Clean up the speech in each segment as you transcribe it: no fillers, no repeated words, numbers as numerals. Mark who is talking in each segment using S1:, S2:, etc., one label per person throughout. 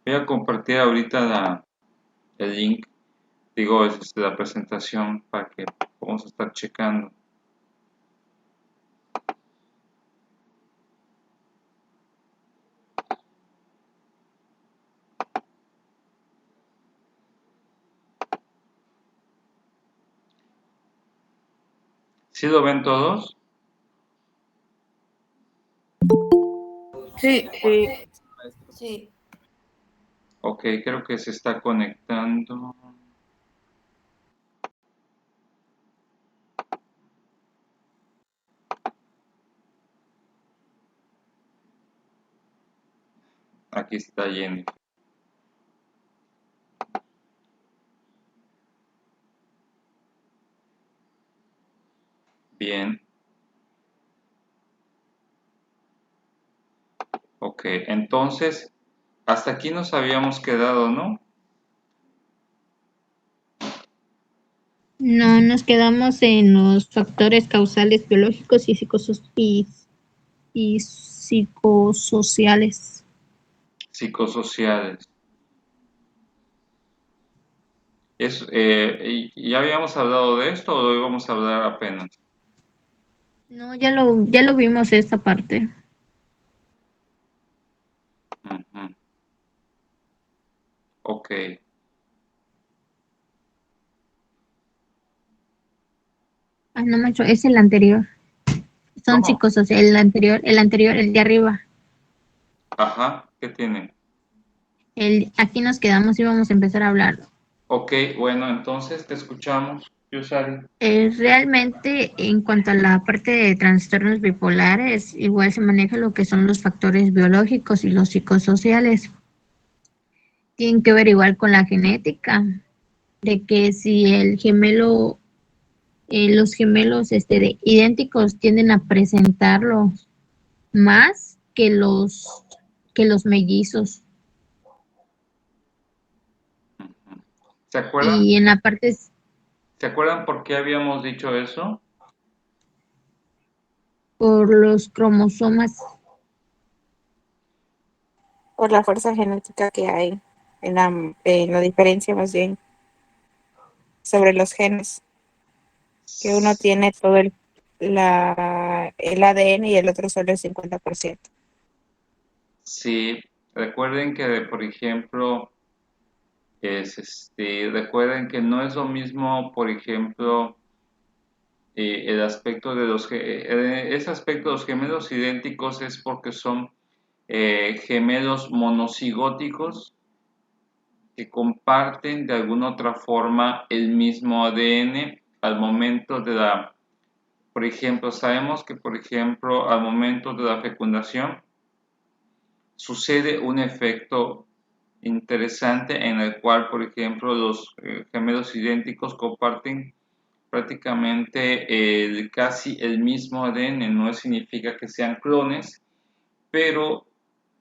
S1: Voy a compartir ahorita el link, digo, es la presentación para que vamos a estar checando. ¿Sí lo ven todos?
S2: Sí,
S3: Sí,
S2: sí.
S1: Ok, creo que se está conectando. Aquí está Jenny. Bien. Ok, entonces, hasta aquí nos habíamos quedado, ¿no?
S4: No, nos quedamos en los factores causales biológicos y psicosociales.
S1: Psicosociales. ¿Ya habíamos hablado de esto o lo íbamos a hablar apenas?
S4: No, ya lo vimos esta parte.
S1: Ujú. Ok,
S4: Ah, no, macho, es el anterior. Son
S1: ¿cómo?
S4: psicosociales, el de arriba.
S1: Ajá, ¿qué tiene?
S4: Aquí nos quedamos y vamos a empezar a hablar.
S1: Ok, bueno, entonces te escuchamos, Yusari.
S4: Realmente, en cuanto a la parte de trastornos bipolares, igual se maneja lo que son los factores biológicos y los psicosociales. Tienen que ver igual con la genética, de que si los gemelos idénticos tienden a presentarlo más que los mellizos.
S1: Ujú. ¿Se acuerdan?
S4: Y en la parte
S1: ¿Se acuerdan por qué habíamos dicho eso?
S4: por los cromosomas.
S3: por la fuerza genética que hay en la diferencia más bien sobre los genes, que uno tiene todo el ADN y el otro solo el 50%.
S1: Sí, recuerden que, por ejemplo, recuerden que no es lo mismo, por ejemplo, el aspecto de ese aspecto de los gemelos idénticos es porque son gemelos monocigóticos que comparten de alguna otra forma el mismo ADN al momento de por ejemplo, sabemos que, por ejemplo, al momento de la fecundación sucede un efecto interesante en el cual, por ejemplo, los gemelos idénticos comparten prácticamente casi el mismo ADN. No significa que sean clones, pero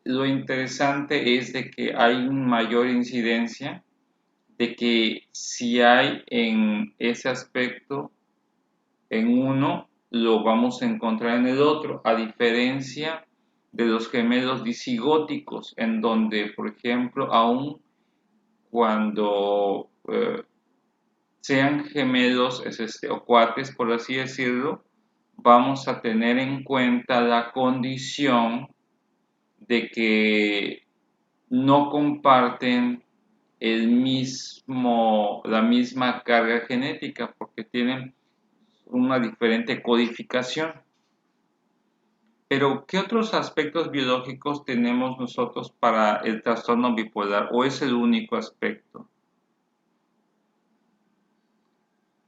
S1: lo interesante es de que hay una mayor incidencia de que si hay en ese aspecto en uno, lo vamos a encontrar en el otro, a diferencia de los gemelos disigóticos, en donde, por ejemplo, aun cuando sean gemelos o cuates, por así decirlo, vamos a tener en cuenta la condición de que no comparten la misma carga genética porque tienen una diferente codificación. Pero, ¿qué otros aspectos biológicos tenemos nosotros para el trastorno bipolar? ¿O es el único aspecto?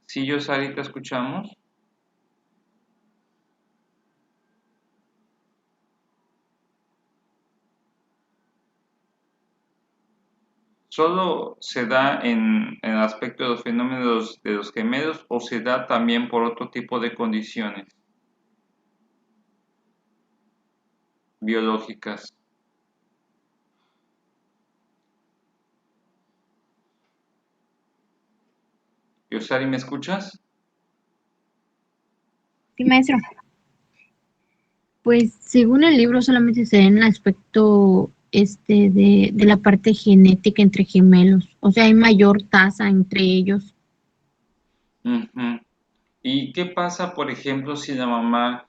S1: ¿Sí, Yosari, te escuchamos? ¿Solo se da en el aspecto de los fenómenos de los gemelos o se da también por otro tipo de condiciones biológicas? Yosari, ¿me escuchas?
S4: Sí, maestro. Pues según el libro solamente se ve en el aspecto de la parte genética entre gemelos. O sea, hay mayor tasa entre ellos.
S1: Ujú. ¿Y qué pasa, por ejemplo, si la mamá,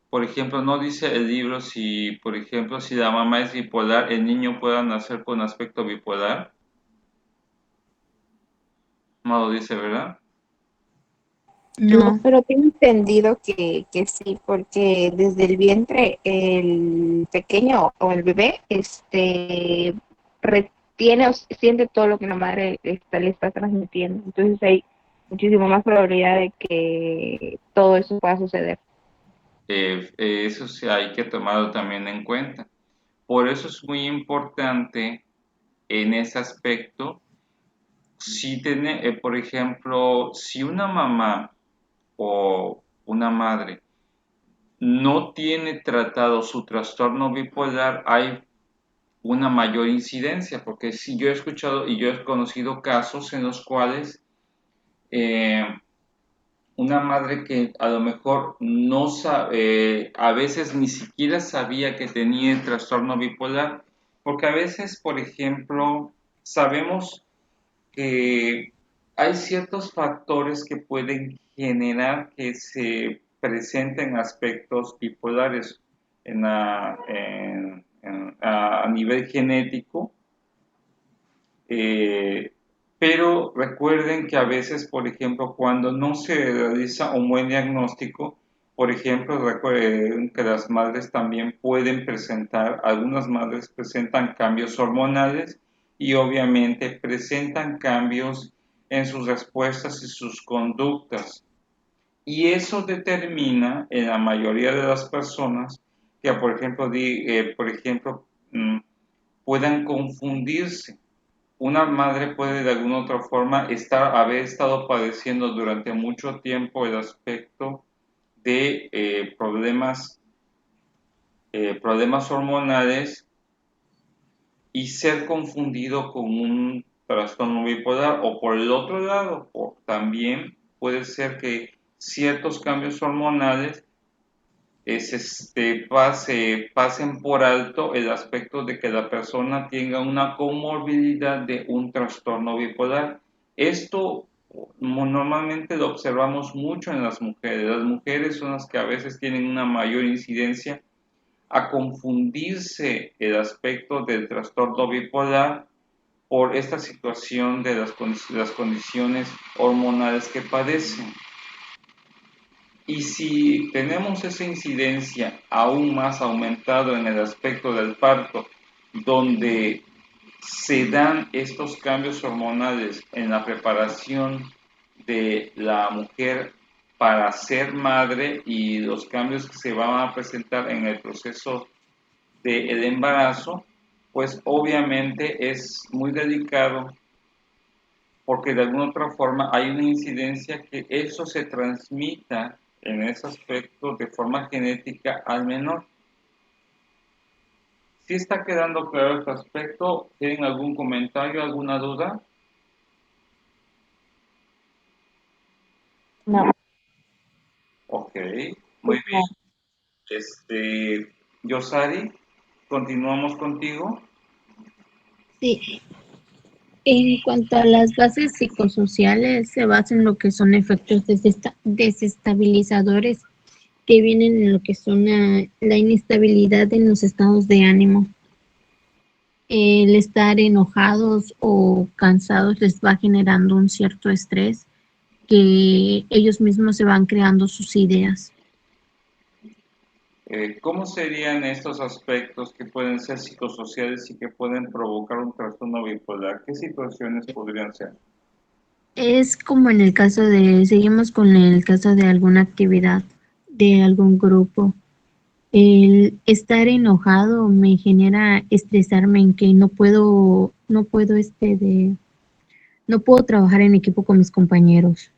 S1: por ejemplo, no dice el libro si, por ejemplo, si la mamá es bipolar, el niño pueda nacer con aspecto bipolar? No lo dice, ¿verdad?
S3: No,
S4: No,
S3: pero tengo entendido que sí, porque desde el vientre el pequeño o el bebé retiene o siente todo lo que la madre le está transmitiendo. Entonces hay muchísimo más probabilidad de que todo eso pueda suceder.
S1: Eso sí hay que tomarlo también en cuenta. Por eso es muy importante en ese aspecto, si tiene, por ejemplo, si una mamá o una madre no tiene tratado su trastorno bipolar, hay una mayor incidencia, porque si yo he escuchado y yo he conocido casos en los cuales eh, una madre que a lo mejor no sabe, a veces ni siquiera sabía que tenía el trastorno bipolar, porque a veces, por ejemplo, sabemos que hay ciertos factores que pueden generar que se presenten aspectos bipolares a nivel genético, eh, pero recuerden que a veces, por ejemplo, cuando no se realiza un buen diagnóstico, por ejemplo, recuerden que las madres también pueden presentar, algunas madres presentan cambios hormonales y obviamente presentan cambios en sus respuestas y sus conductas. Y eso determina en la mayoría de las personas que, por ejemplo, puedan confundirse. Una madre puede de alguna otra forma haber estado padeciendo durante mucho tiempo el aspecto de problemas hormonales y ser confundido con un trastorno bipolar, o por el otro lado, también puede ser que ciertos cambios hormonales pasen por alto el aspecto de que la persona tenga una comorbilidad de un trastorno bipolar. Esto normalmente lo observamos mucho en las mujeres. Las mujeres son las que a veces tienen una mayor incidencia a confundirse el aspecto del trastorno bipolar por esta situación de las condiciones hormonales que padecen. Y si tenemos esa incidencia aún más aumentado en el aspecto del parto, donde se dan estos cambios hormonales en la preparación de la mujer para ser madre y los cambios que se van a presentar en el proceso del embarazo, pues obviamente es muy delicado porque de alguna otra forma hay una incidencia que eso se transmita en ese aspecto de forma genética al menor. ¿Sí está quedando claro este aspecto? ¿Tienen algún comentario, alguna duda?
S3: No,
S1: Ok, muy
S3: pues no.
S1: bien. Yosari, continuamos contigo.
S4: sí. En cuanto a las bases psicosociales, se basa en lo que son efectos desestabilizadores que vienen en lo que son la inestabilidad en los estados de ánimo. El estar enojados o cansados les va generando un cierto estrés que ellos mismos se van creando sus ideas.
S1: ¿Cómo serían estos aspectos que pueden ser psicosociales y que pueden provocar un trastorno bipolar? ¿Qué situaciones podrían ser?
S4: Es como en el caso seguimos con el caso de alguna actividad, de algún grupo. El estar enojado me genera estresarme en que no puedo trabajar en equipo con mis compañeros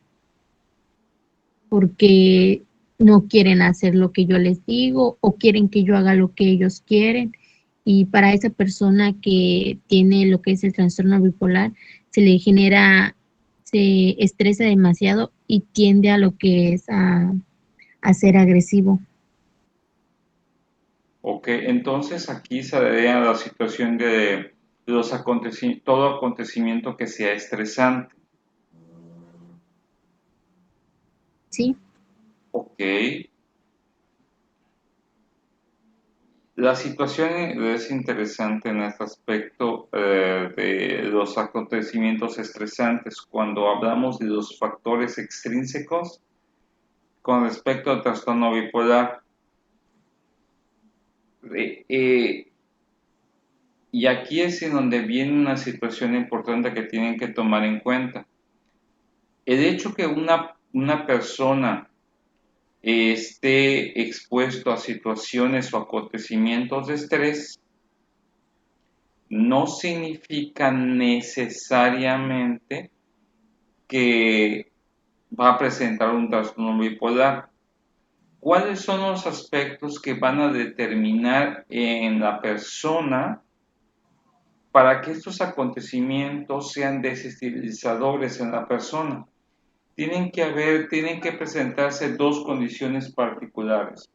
S4: porque no quieren hacer lo que yo les digo o quieren que yo haga lo que ellos quieren. Y para esa persona que tiene lo que es el trastorno bipolar, se estresa demasiado y tiende a lo que es a ser agresivo.
S1: Ok, entonces aquí se daría la situación de todo acontecimiento que sea estresante.
S4: Sí,
S1: Ok, la situación es interesante en este aspecto de los acontecimientos estresantes cuando hablamos de los factores extrínsecos con respecto al trastorno bipolar. Eh, eh, y aquí es en donde viene una situación importante que tienen que tomar en cuenta. El hecho que una persona esté expuesto a situaciones o acontecimientos de estrés no significa necesariamente que va a presentar un trastorno bipolar. ¿Cuáles son los aspectos que van a determinar en la persona para que estos acontecimientos sean desestabilizadores en la persona? Tienen que presentarse dos condiciones particulares.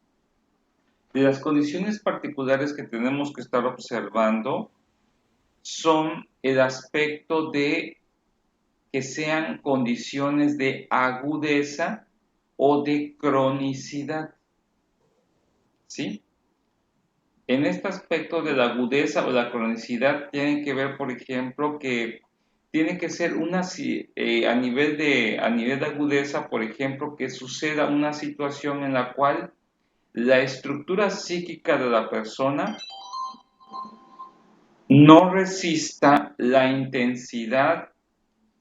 S1: De las condiciones particulares que tenemos que estar observando son el aspecto de que sean condiciones de agudeza o de cronicidad, ¿sí? En este aspecto de la agudeza o la cronicidad tienen que ver, por ejemplo, que tiene que ser a nivel de agudeza, por ejemplo, que suceda una situación en la cual la estructura psíquica de la persona no resista la intensidad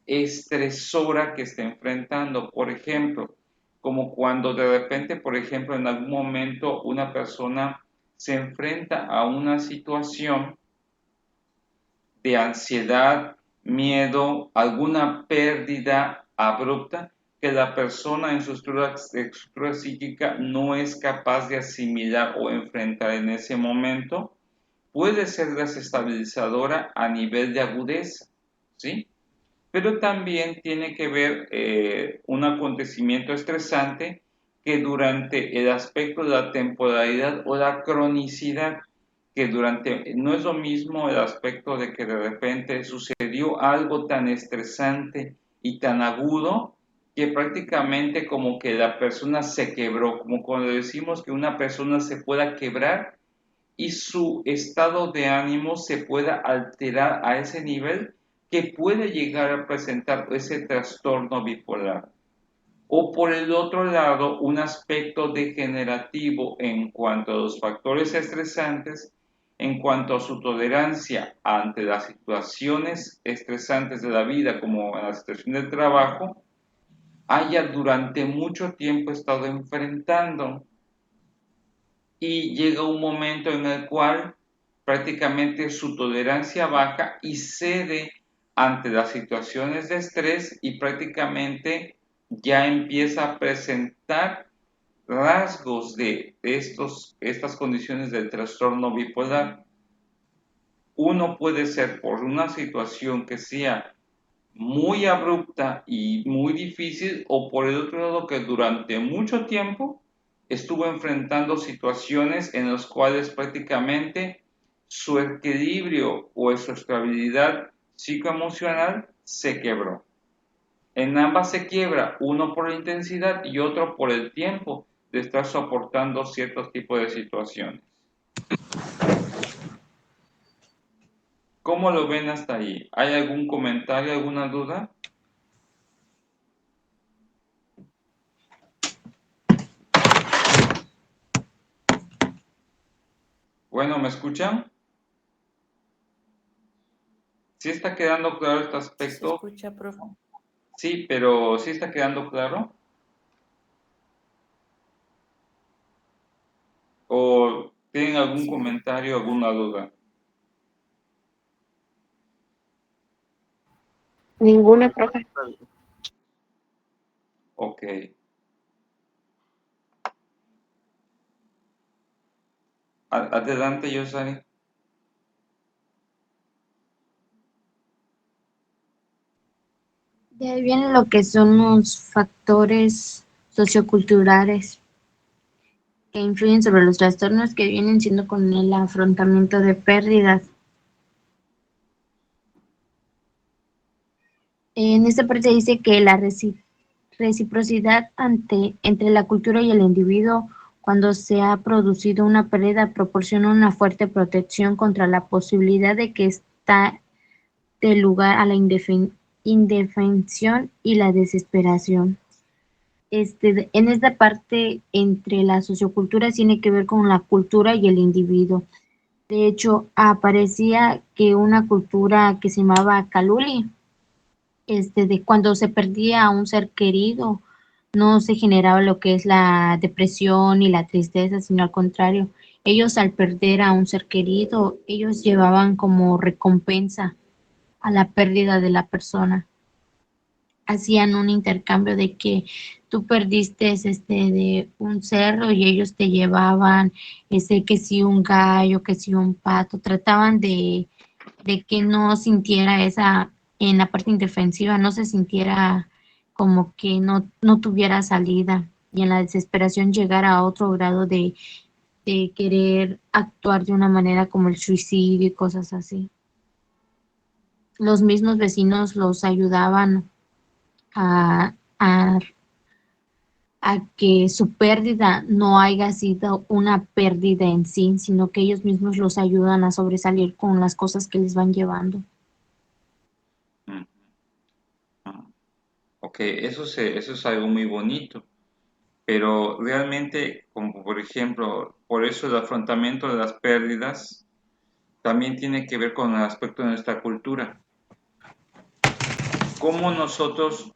S1: estresora que está enfrentando. Por ejemplo, como cuando de repente, por ejemplo, en algún momento una persona se enfrenta a una situación de ansiedad, miedo, alguna pérdida abrupta que la persona en su estructura psíquica no es capaz de asimilar o enfrentar en ese momento, puede ser desestabilizadora a nivel de agudeza, ¿sí? Pero también tiene que ver un acontecimiento estresante que durante el aspecto de la temporalidad o la cronicidad, que durante, no es lo mismo el aspecto de que de repente sucedió algo tan estresante y tan agudo que prácticamente como que la persona se quebró, como cuando decimos que una persona se pueda quebrar y su estado de ánimo se pueda alterar a ese nivel que puede llegar a presentar ese trastorno bipolar. O por el otro lado, un aspecto degenerativo en cuanto a los factores estresantes, en cuanto a su tolerancia ante las situaciones estresantes de la vida, como la situación del trabajo, haya durante mucho tiempo estado enfrentando y llega un momento en el cual prácticamente su tolerancia baja y cede ante las situaciones de estrés y prácticamente ya empieza a presentar rasgos de estas condiciones del trastorno bipolar. Uno puede ser por una situación que sea muy abrupta y muy difícil, o por el otro lado que durante mucho tiempo estuvo enfrentando situaciones en las cuales prácticamente su equilibrio o su estabilidad psicoemocional se quebró. En ambas se quiebra, uno por la intensidad y otro por el tiempo de estar soportando ciertos tipos de situaciones. ¿Cómo lo ven hasta ahí? ¿Hay algún comentario, alguna duda? Bueno, ¿me escuchan? ¿Sí está quedando claro este
S2: Sí se
S1: aspecto?
S2: escucha, profe.
S1: Sí, pero ¿sí está quedando claro? ¿O tienen algún
S2: Sí.
S1: comentario, alguna duda?
S3: Ninguna, profe.
S1: Ok. Adelante, Yosari.
S4: de ahí viene lo que son los factores socioculturales que influyen sobre los trastornos que vienen siendo con el afrontamiento de pérdidas. En esta parte dice que la reciprocidad entre la cultura y el individuo cuando se ha producido una pérdida proporciona una fuerte protección contra la posibilidad de que esta dé lugar a la indefensión y la desesperación. En esta parte entre las socioculturas tiene que ver con la cultura y el individuo. De hecho, aparecía que una cultura que se llamaba Kaluli, de cuando se perdía a un ser querido, no se generaba lo que es la depresión y la tristeza, sino al contrario, ellos al perder a un ser querido, ellos llevaban como recompensa a la pérdida de la persona. Hacían un intercambio de que tú perdiste de un cerdo y ellos te llevaban que si un gallo, que si un pato, trataban de que no sintiera esa, en la parte indefensiva, no se sintiera como que no tuviera salida y en la desesperación llegar a otro grado de querer actuar de una manera como el suicidio y cosas así. Los mismos vecinos los ayudaban a, a, a que su pérdida no haya sido una pérdida en sí, sino que ellos mismos los ayudan a sobresalir con las cosas que les van llevando.
S1: Ok, eso es algo muy bonito, pero realmente, como por ejemplo, por eso el afrontamiento de las pérdidas también tiene que ver con el aspecto de nuestra cultura. ¿Cómo nosotros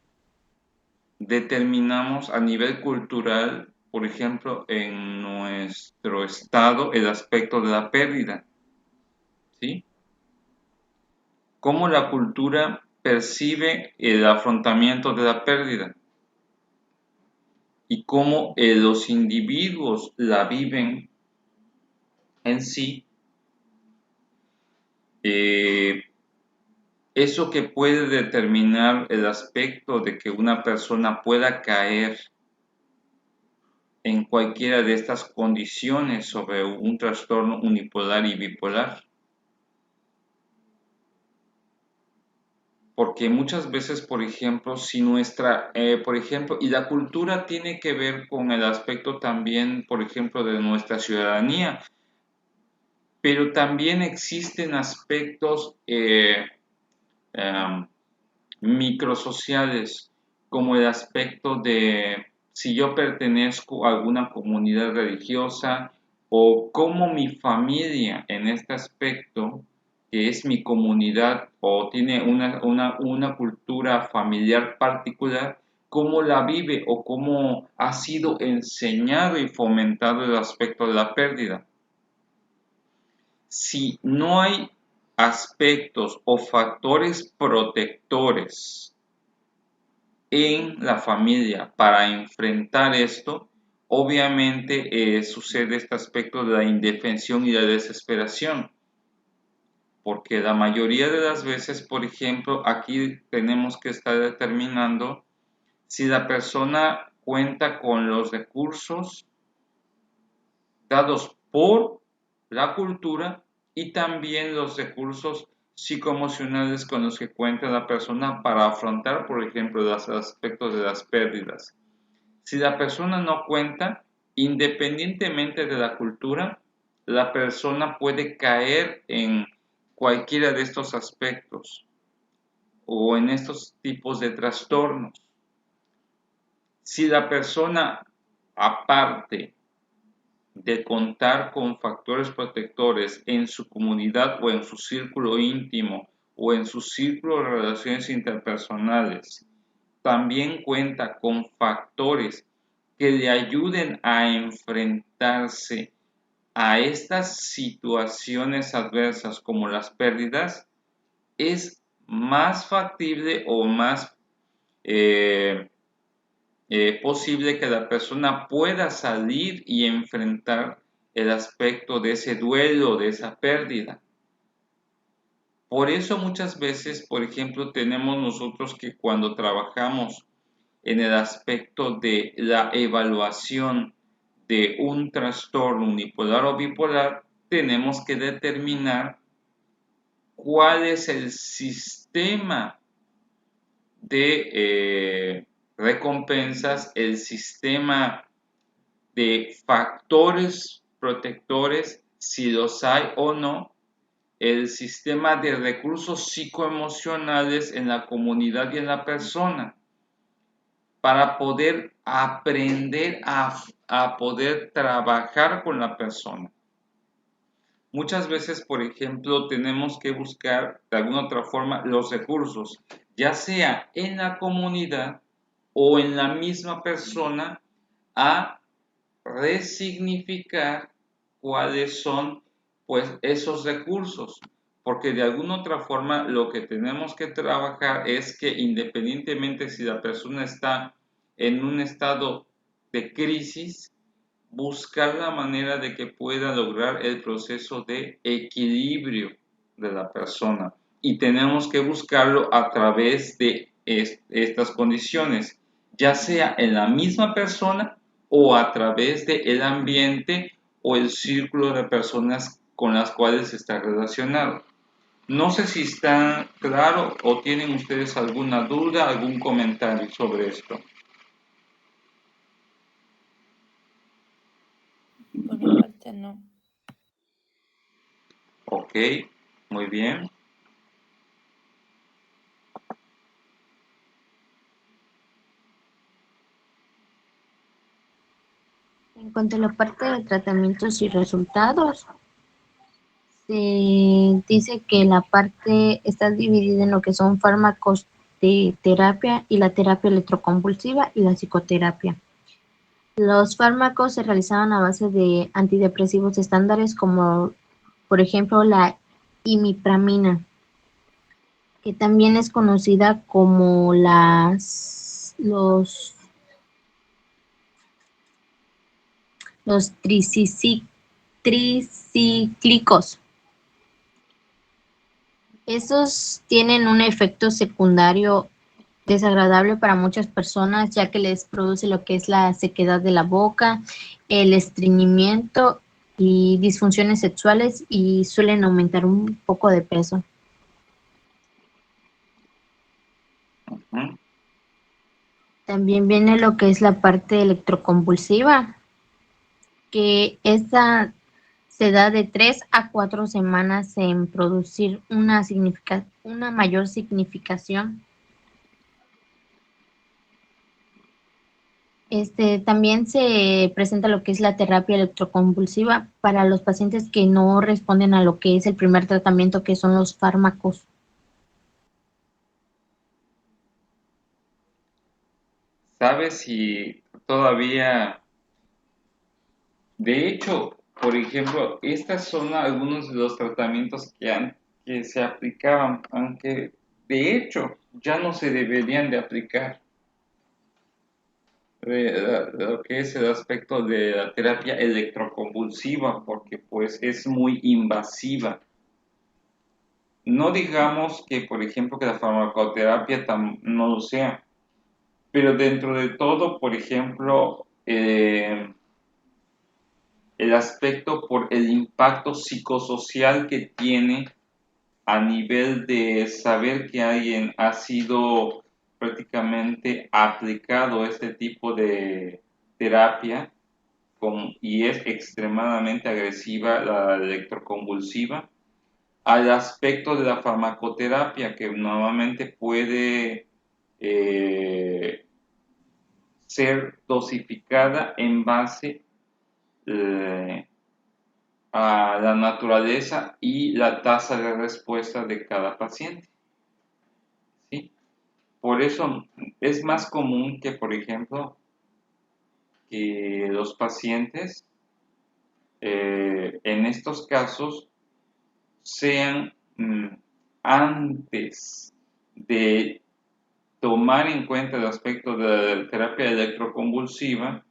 S1: determinamos a nivel cultural, por ejemplo, en nuestro estado, el aspecto de la pérdida? ¿Sí? ¿Cómo la cultura percibe el afrontamiento de la pérdida? Y cómo los individuos la viven en sí. Eso que puede determinar el aspecto de que una persona pueda caer en cualquiera de estas condiciones sobre un trastorno unipolar y bipolar. Porque muchas veces, por ejemplo, si y la cultura tiene que ver con el aspecto también, por ejemplo, de nuestra ciudadanía, pero también existen aspectos microsociales, como el aspecto de si yo pertenezco a alguna comunidad religiosa o cómo mi familia en este aspecto, que es mi comunidad o tiene una cultura familiar particular, cómo la vive o cómo ha sido enseñado y fomentado el aspecto de la pérdida. Si no hay aspectos o factores protectores en la familia para enfrentar esto, obviamente sucede este aspecto de la indefensión y la desesperación, porque la mayoría de las veces, por ejemplo, aquí tenemos que estar determinando si la persona cuenta con los recursos dados por la cultura y también los recursos psicoemocionales con los que cuenta la persona para afrontar, por ejemplo, los aspectos de las pérdidas. Si la persona no cuenta, independientemente de la cultura, la persona puede caer en cualquiera de estos aspectos o en estos tipos de trastornos. Si la persona, aparte de contar con factores protectores en su comunidad o en su círculo íntimo o en su círculo de relaciones interpersonales, también cuenta con factores que le ayuden a enfrentarse a estas situaciones adversas como las pérdidas, es más factible o más posible que la persona pueda salir y enfrentar el aspecto de ese duelo, de esa pérdida. Por eso muchas veces, por ejemplo, tenemos nosotros que cuando trabajamos en el aspecto de la evaluación de un trastorno unipolar o bipolar, tenemos que determinar cuál es el sistema de recompensas, el sistema de factores protectores, si los hay o no, el sistema de recursos psicoemocionales en la comunidad y en la persona, para poder aprender a poder trabajar con la persona. Muchas veces, por ejemplo, tenemos que buscar de alguna otra forma los recursos, ya sea en la comunidad o en la misma persona, a resignificar cuáles son pues esos recursos, porque de alguna otra forma lo que tenemos que trabajar es que independientemente si la persona está en un estado de crisis, buscar la manera de que pueda lograr el proceso de equilibrio de la persona, y tenemos que buscarlo a través de estas condiciones, ya sea en la misma persona o a través del ambiente o el círculo de personas con las cuales está relacionado. No sé si está claro o tienen ustedes alguna duda, algún comentario sobre esto.
S3: Por mi parte, no.
S1: Ok, muy bien.
S4: En cuanto a la parte de tratamientos y resultados, se dice que la parte está dividida en lo que son fármacos de terapia y la terapia electroconvulsiva y la psicoterapia. Los fármacos se realizaban a base de antidepresivos estándares como, por ejemplo, la imipramina, que también es conocida como los tricíclicos. Estos tienen un efecto secundario desagradable para muchas personas, ya que les produce lo que es la sequedad de la boca, el estreñimiento y disfunciones sexuales, y suelen aumentar un poco de peso.
S1: Uh-huh.
S4: También viene lo que es la parte electroconvulsiva, que esta se da de 3 a 4 semanas en producir una mayor significación. También se presenta lo que es la terapia electroconvulsiva para los pacientes que no responden a lo que es el primer tratamiento, que son los fármacos.
S1: ¿Sabes si todavía, de hecho, por ejemplo, estas son algunos de los tratamientos que se aplicaban, aunque de hecho ya no se deberían de aplicar? Lo que es el aspecto de la terapia electroconvulsiva, porque pues es muy invasiva. No digamos que, por ejemplo, que la farmacoterapia no lo sea, pero dentro de todo, por ejemplo, el aspecto por el impacto psicosocial que tiene a nivel de saber que alguien ha sido prácticamente aplicado este tipo de terapia y es extremadamente agresiva la electroconvulsiva, al aspecto de la farmacoterapia que normalmente puede ser dosificada en base a la naturaleza y la tasa de respuesta de cada paciente, ¿sí? Por eso es más común que, por ejemplo, que los pacientes en estos casos sean antes de tomar en cuenta el aspecto de la terapia electroconvulsiva,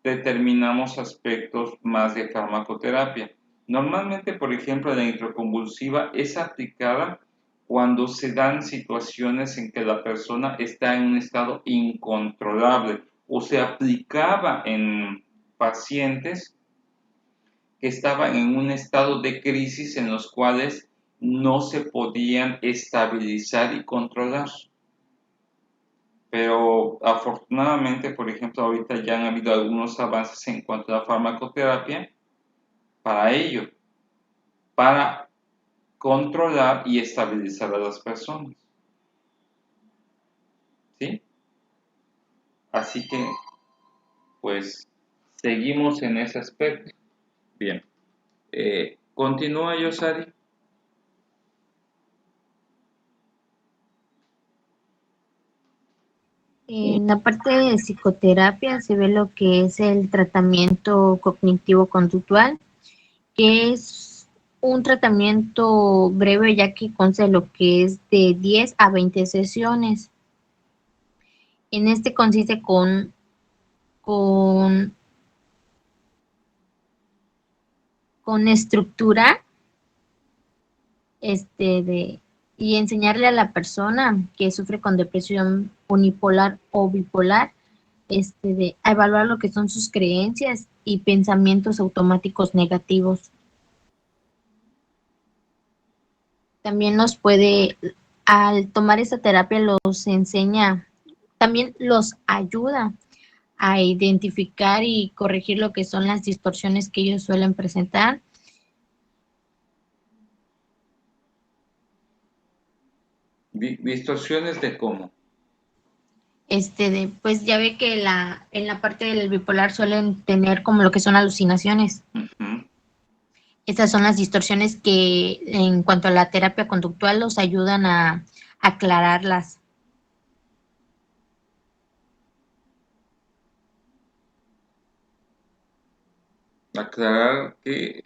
S1: determinamos aspectos más de farmacoterapia. Normalmente, por ejemplo, la electroconvulsiva es aplicada cuando se dan situaciones en que la persona está en un estado incontrolable, o se aplicaba en pacientes que estaban en un estado de crisis en los cuales no se podían estabilizar y controlar. Pero afortunadamente, por ejemplo, ahorita ya han habido algunos avances en cuanto a la farmacoterapia para ello, para controlar y estabilizar a las personas. ¿Sí? Así que, pues, seguimos en ese aspecto. Bien. Continúa, Yosari.
S4: En la parte de psicoterapia se ve lo que es el tratamiento cognitivo-conductual, que es un tratamiento breve ya que consta de lo que es de 10 a 20 sesiones. En este consiste con, con estructura y enseñarle a la persona que sufre con depresión unipolar o bipolar a evaluar lo que son sus creencias y pensamientos automáticos negativos. También al tomar esa terapia los enseña, también los ayuda a identificar y corregir lo que son las distorsiones que ellos suelen presentar.
S1: Distorsiones de cómo.
S4: Pues ya ve que en la parte del bipolar suelen tener como lo que son alucinaciones.
S1: Uh-huh.
S4: Estas son las distorsiones que en cuanto a la terapia conductual los ayudan a aclararlas.
S1: Aclarar que...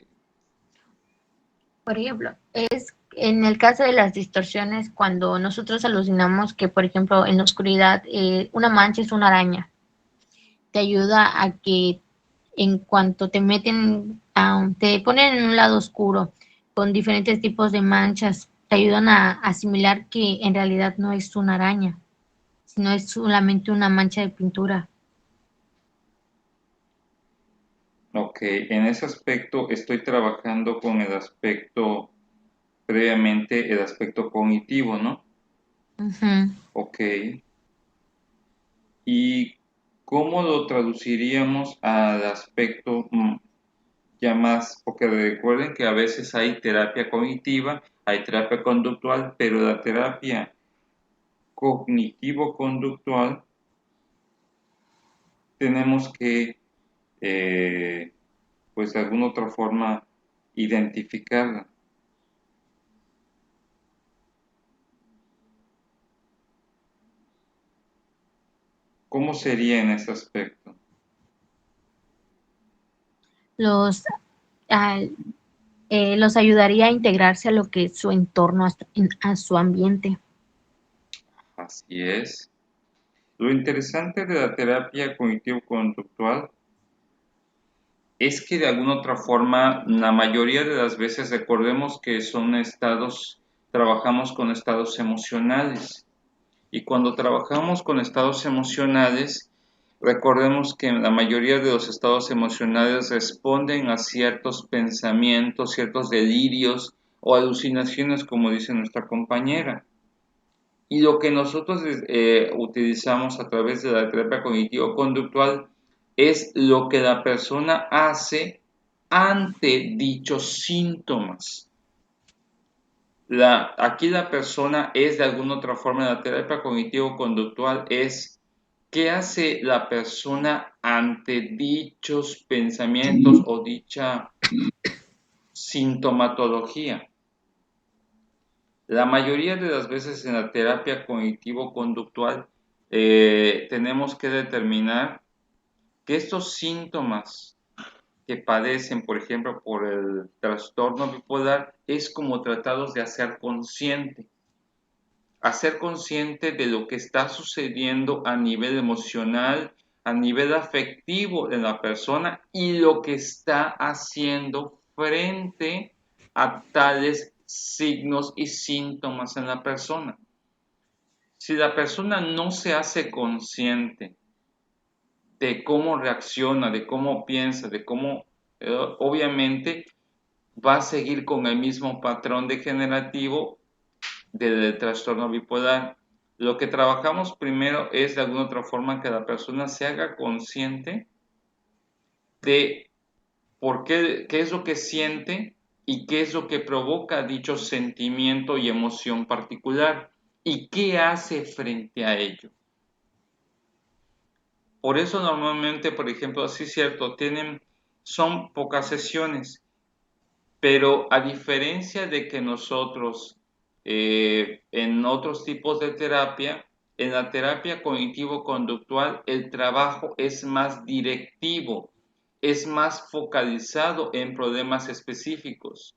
S4: Por ejemplo, es en el caso de las distorsiones, cuando nosotros alucinamos que, por ejemplo, en la oscuridad una mancha es una araña, te ayuda a que en cuanto te te ponen en un lado oscuro con diferentes tipos de manchas, te ayudan a asimilar que en realidad no es una araña, sino es solamente una mancha de pintura.
S1: Ok, en ese aspecto estoy trabajando con el aspecto, previamente el aspecto cognitivo, ¿no?
S4: Uh-huh.
S1: Ok. ¿Y cómo lo traduciríamos al aspecto ya más? Porque recuerden que a veces hay terapia cognitiva, hay terapia conductual, pero la terapia cognitivo-conductual tenemos que, pues de alguna otra forma, identificarla. ¿Cómo sería en ese aspecto?
S4: Los, los ayudaría a integrarse a lo que es su entorno, a su ambiente.
S1: Así es. Lo interesante de la terapia cognitivo-conductual es que de alguna otra forma, la mayoría de las veces recordemos que son estados, trabajamos con estados emocionales. Y cuando trabajamos con estados emocionales, recordemos que la mayoría de los estados emocionales responden a ciertos pensamientos, ciertos delirios o alucinaciones, como dice nuestra compañera. Y lo que nosotros utilizamos a través de la terapia cognitivo-conductual es lo que la persona hace ante dichos síntomas. Aquí la persona es de alguna otra forma, la terapia cognitivo-conductual es qué hace la persona ante dichos pensamientos o dicha sintomatología. La mayoría de las veces en la terapia cognitivo-conductual tenemos que determinar que estos síntomas que padecen, por ejemplo, por el trastorno bipolar, es como tratarlos de hacer consciente de lo que está sucediendo a nivel emocional, a nivel afectivo de la persona y lo que está haciendo frente a tales signos y síntomas en la persona. Si la persona no se hace consciente de cómo reacciona, de cómo piensa, de cómo, obviamente, va a seguir con el mismo patrón degenerativo del trastorno bipolar. Lo que trabajamos primero es de alguna otra forma que la persona se haga consciente de qué es lo que siente y qué es lo que provoca dicho sentimiento y emoción particular y qué hace frente a ello. Por eso normalmente, por ejemplo, sí es cierto, son pocas sesiones, pero a diferencia de que nosotros en otros tipos de terapia, en la terapia cognitivo-conductual el trabajo es más directivo, es más focalizado en problemas específicos.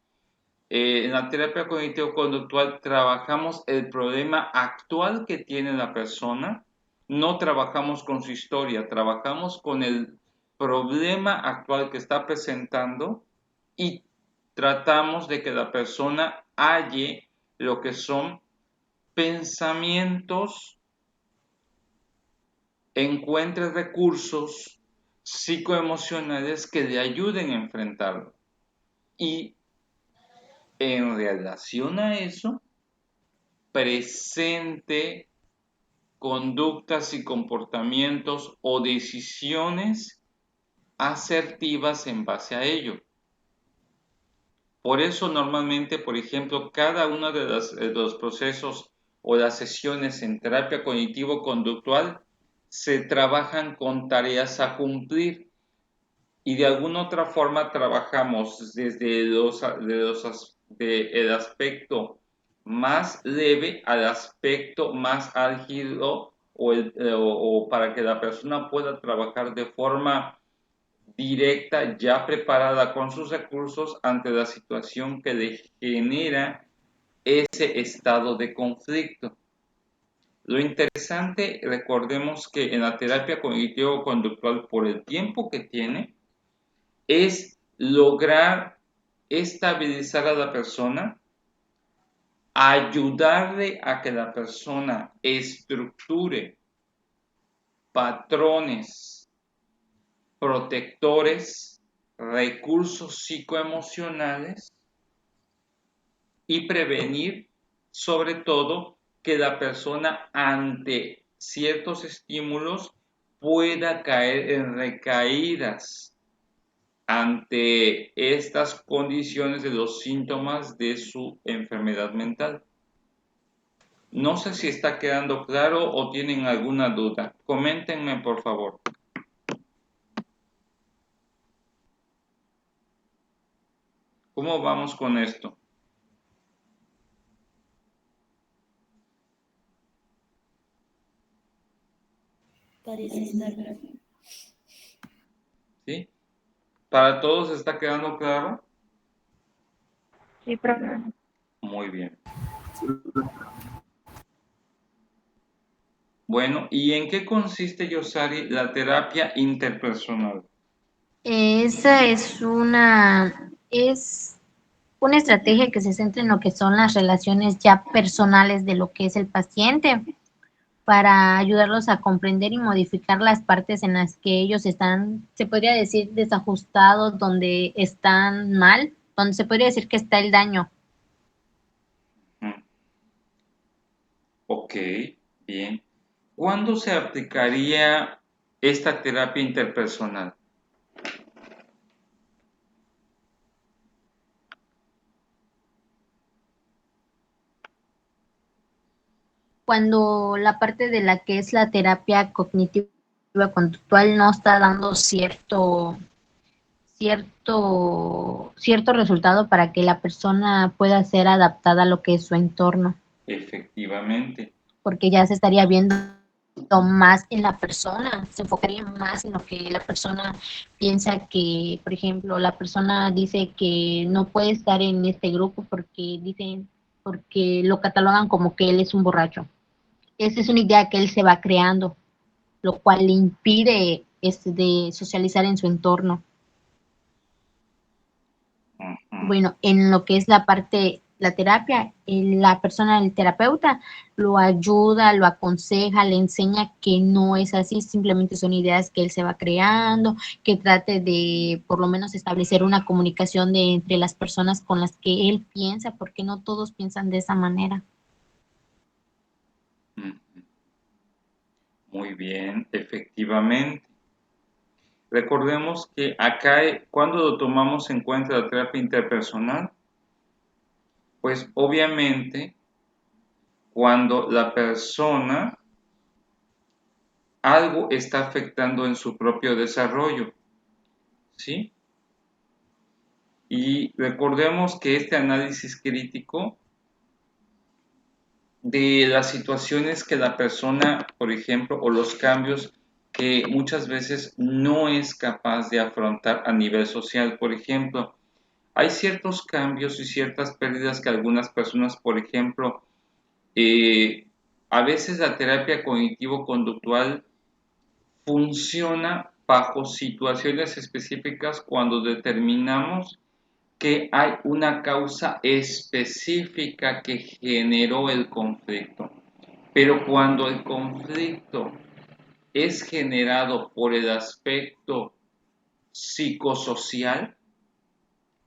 S1: En la terapia cognitivo-conductual trabajamos el problema actual que tiene la persona, no trabajamos con su historia, trabajamos con el problema actual que está presentando y tratamos de que la persona halle lo que son pensamientos, encuentre recursos psicoemocionales que le ayuden a enfrentarlo. Y en relación a eso, presente conductas y comportamientos o decisiones asertivas en base a ello. Por eso normalmente, por ejemplo, cada uno de los procesos o las sesiones en terapia cognitivo-conductual se trabajan con tareas a cumplir y de alguna otra forma trabajamos desde el aspecto más leve al aspecto más álgido o para que la persona pueda trabajar de forma directa, ya preparada con sus recursos ante la situación que le genera ese estado de conflicto. Lo interesante, recordemos que en la terapia cognitivo-conductual, por el tiempo que tiene, es lograr estabilizar a la persona, ayudarle a que la persona estructure patrones protectores, recursos psicoemocionales y prevenir, sobre todo, que la persona ante ciertos estímulos pueda caer en recaídas ante estas condiciones de los síntomas de su enfermedad mental. No sé si está quedando claro o tienen alguna duda. Coméntenme, por favor. ¿Cómo vamos con esto?
S2: Parece estar claro.
S1: ¿Sí? ¿Para todos está quedando claro?
S3: Sí, profe.
S1: Muy bien. Bueno, ¿y en qué consiste, Yosari, la terapia interpersonal?
S4: Esa es una estrategia que se centra en lo que son las relaciones ya personales de lo que es el paciente, para ayudarlos a comprender y modificar las partes en las que ellos están, se podría decir, desajustados, donde están mal, donde se podría decir que está el daño.
S1: Ok, bien. ¿Cuándo se aplicaría esta terapia interpersonal?
S4: Cuando la parte de la que es la terapia cognitiva conductual no está dando cierto resultado para que la persona pueda ser adaptada a lo que es su entorno,
S1: Efectivamente.
S4: porque ya se estaría viendo más en la persona, se enfocaría más en lo que la persona piensa que, por ejemplo, la persona dice que no puede estar en este grupo porque lo catalogan como que él es un borracho. Esa es una idea que él se va creando, lo cual le impide de socializar en su entorno. Bueno, en lo que es la parte la terapia, la persona, el terapeuta, lo ayuda, lo aconseja, le enseña que no es así, simplemente son ideas que él se va creando, que trate de por lo menos establecer una comunicación entre las personas con las que él piensa, porque no todos piensan de esa manera.
S1: Muy bien, efectivamente. Recordemos que acá, cuando lo tomamos en cuenta la terapia interpersonal, pues obviamente cuando la persona algo está afectando en su propio desarrollo, ¿sí? Y recordemos que este análisis crítico de las situaciones que la persona, por ejemplo, o los cambios que muchas veces no es capaz de afrontar a nivel social. Por ejemplo, hay ciertos cambios y ciertas pérdidas que algunas personas, por ejemplo, a veces la terapia cognitivo-conductual funciona bajo situaciones específicas cuando determinamos que hay una causa específica que generó el conflicto. Pero cuando el conflicto es generado por el aspecto psicosocial,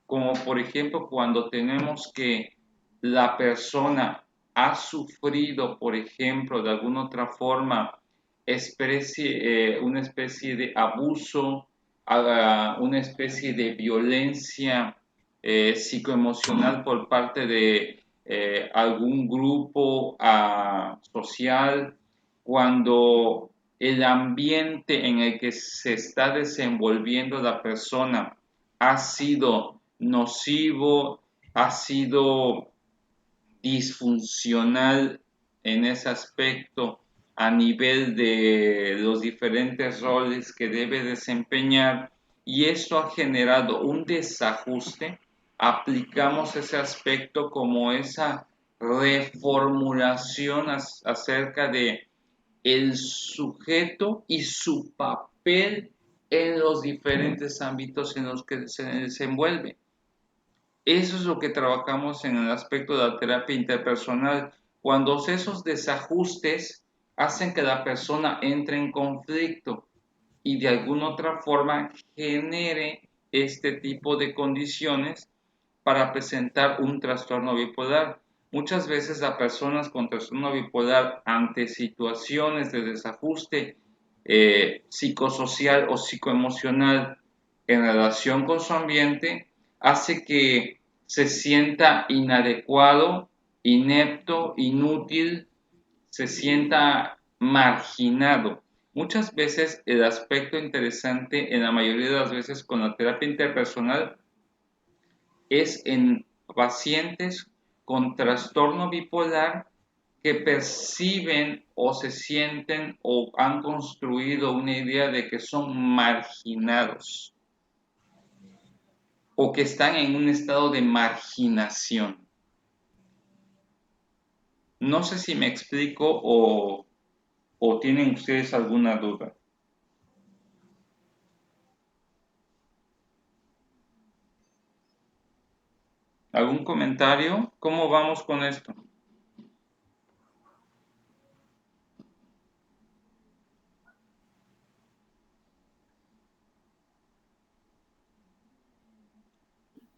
S1: como por ejemplo cuando tenemos que la persona ha sufrido, por ejemplo, de alguna otra forma, una especie de abuso, una especie de violencia psicoemocional por parte de algún grupo social, cuando el ambiente en el que se está desenvolviendo la persona ha sido nocivo, ha sido disfuncional en ese aspecto a nivel de los diferentes roles que debe desempeñar, y esto ha generado un desajuste, aplicamos ese aspecto como esa reformulación acerca de el sujeto y su papel en los diferentes ámbitos en los que se desenvuelve. Eso es lo que trabajamos en el aspecto de la terapia interpersonal, cuando esos desajustes hacen que la persona entre en conflicto y de alguna otra forma genere este tipo de condiciones para presentar un trastorno bipolar. Muchas veces las personas con trastorno bipolar, ante situaciones de desajuste psicosocial o psicoemocional en relación con su ambiente, hace que se sienta inadecuado, inepto, inútil, se sienta marginado. Muchas veces el aspecto interesante, en la mayoría de las veces con la terapia interpersonal, es en pacientes con trastorno bipolar que perciben o se sienten o han construido una idea de que son marginados o que están en un estado de marginación. No sé si me explico o tienen ustedes alguna duda. ¿Algún comentario? ¿Cómo vamos con esto?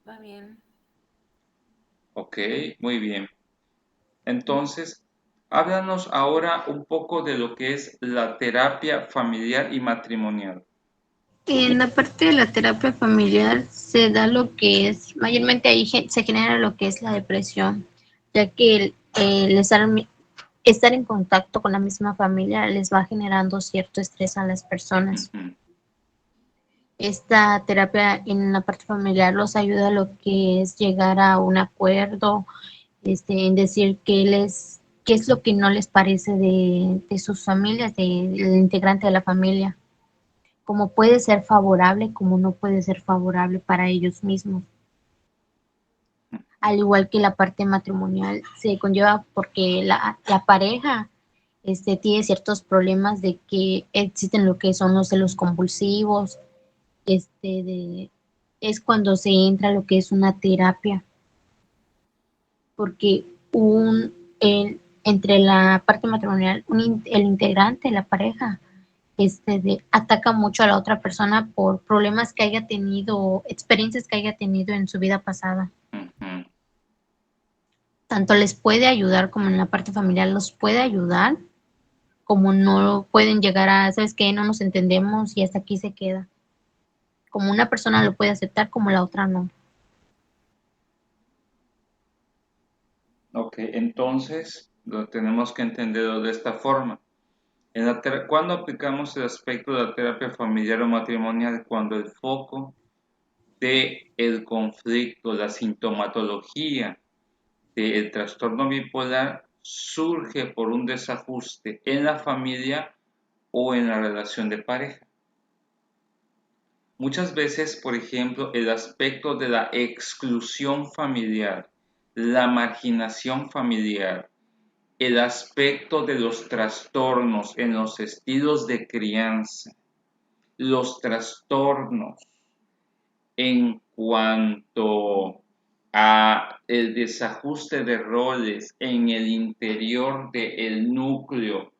S2: Va bien.
S1: Ok, muy bien. Entonces, háblanos ahora un poco de lo que es la terapia familiar y matrimonial.
S4: En la parte de la terapia familiar se da lo que es, mayormente ahí se genera lo que es la depresión, ya que el estar en contacto con la misma familia les va generando cierto estrés a las personas.
S1: Ujú.
S4: Esta terapia en la parte familiar los ayuda a lo que es llegar a un acuerdo, en decir qué es lo que no les parece de sus familias, del integrante de la familia, como puede ser favorable, como no puede ser favorable para ellos mismos. Al igual que la parte matrimonial se conlleva porque la pareja tiene ciertos problemas de que existen lo que son los celos convulsivos, es cuando se entra lo que es una terapia. porque entre la parte matrimonial, el integrante de la pareja ataca mucho a la otra persona por problemas que haya tenido, experiencias que haya tenido en su vida pasada.
S1: Ujú.
S4: Tanto les puede ayudar como en la parte familiar los puede ayudar, como no pueden llegar a, ¿sabes qué? No nos entendemos y hasta aquí se queda. Como una persona lo puede aceptar, como la otra no.
S1: Ok, entonces lo tenemos que entenderlo de esta forma. ¿Cuándo aplicamos el aspecto de la terapia familiar o matrimonial? Cuando el foco del conflicto, la sintomatología del trastorno bipolar surge por un desajuste en la familia o en la relación de pareja. Muchas veces, por ejemplo, el aspecto de la exclusión familiar, la marginación familiar, el aspecto de los trastornos en los estilos de crianza, los trastornos en cuanto a el desajuste de roles en el interior del núcleo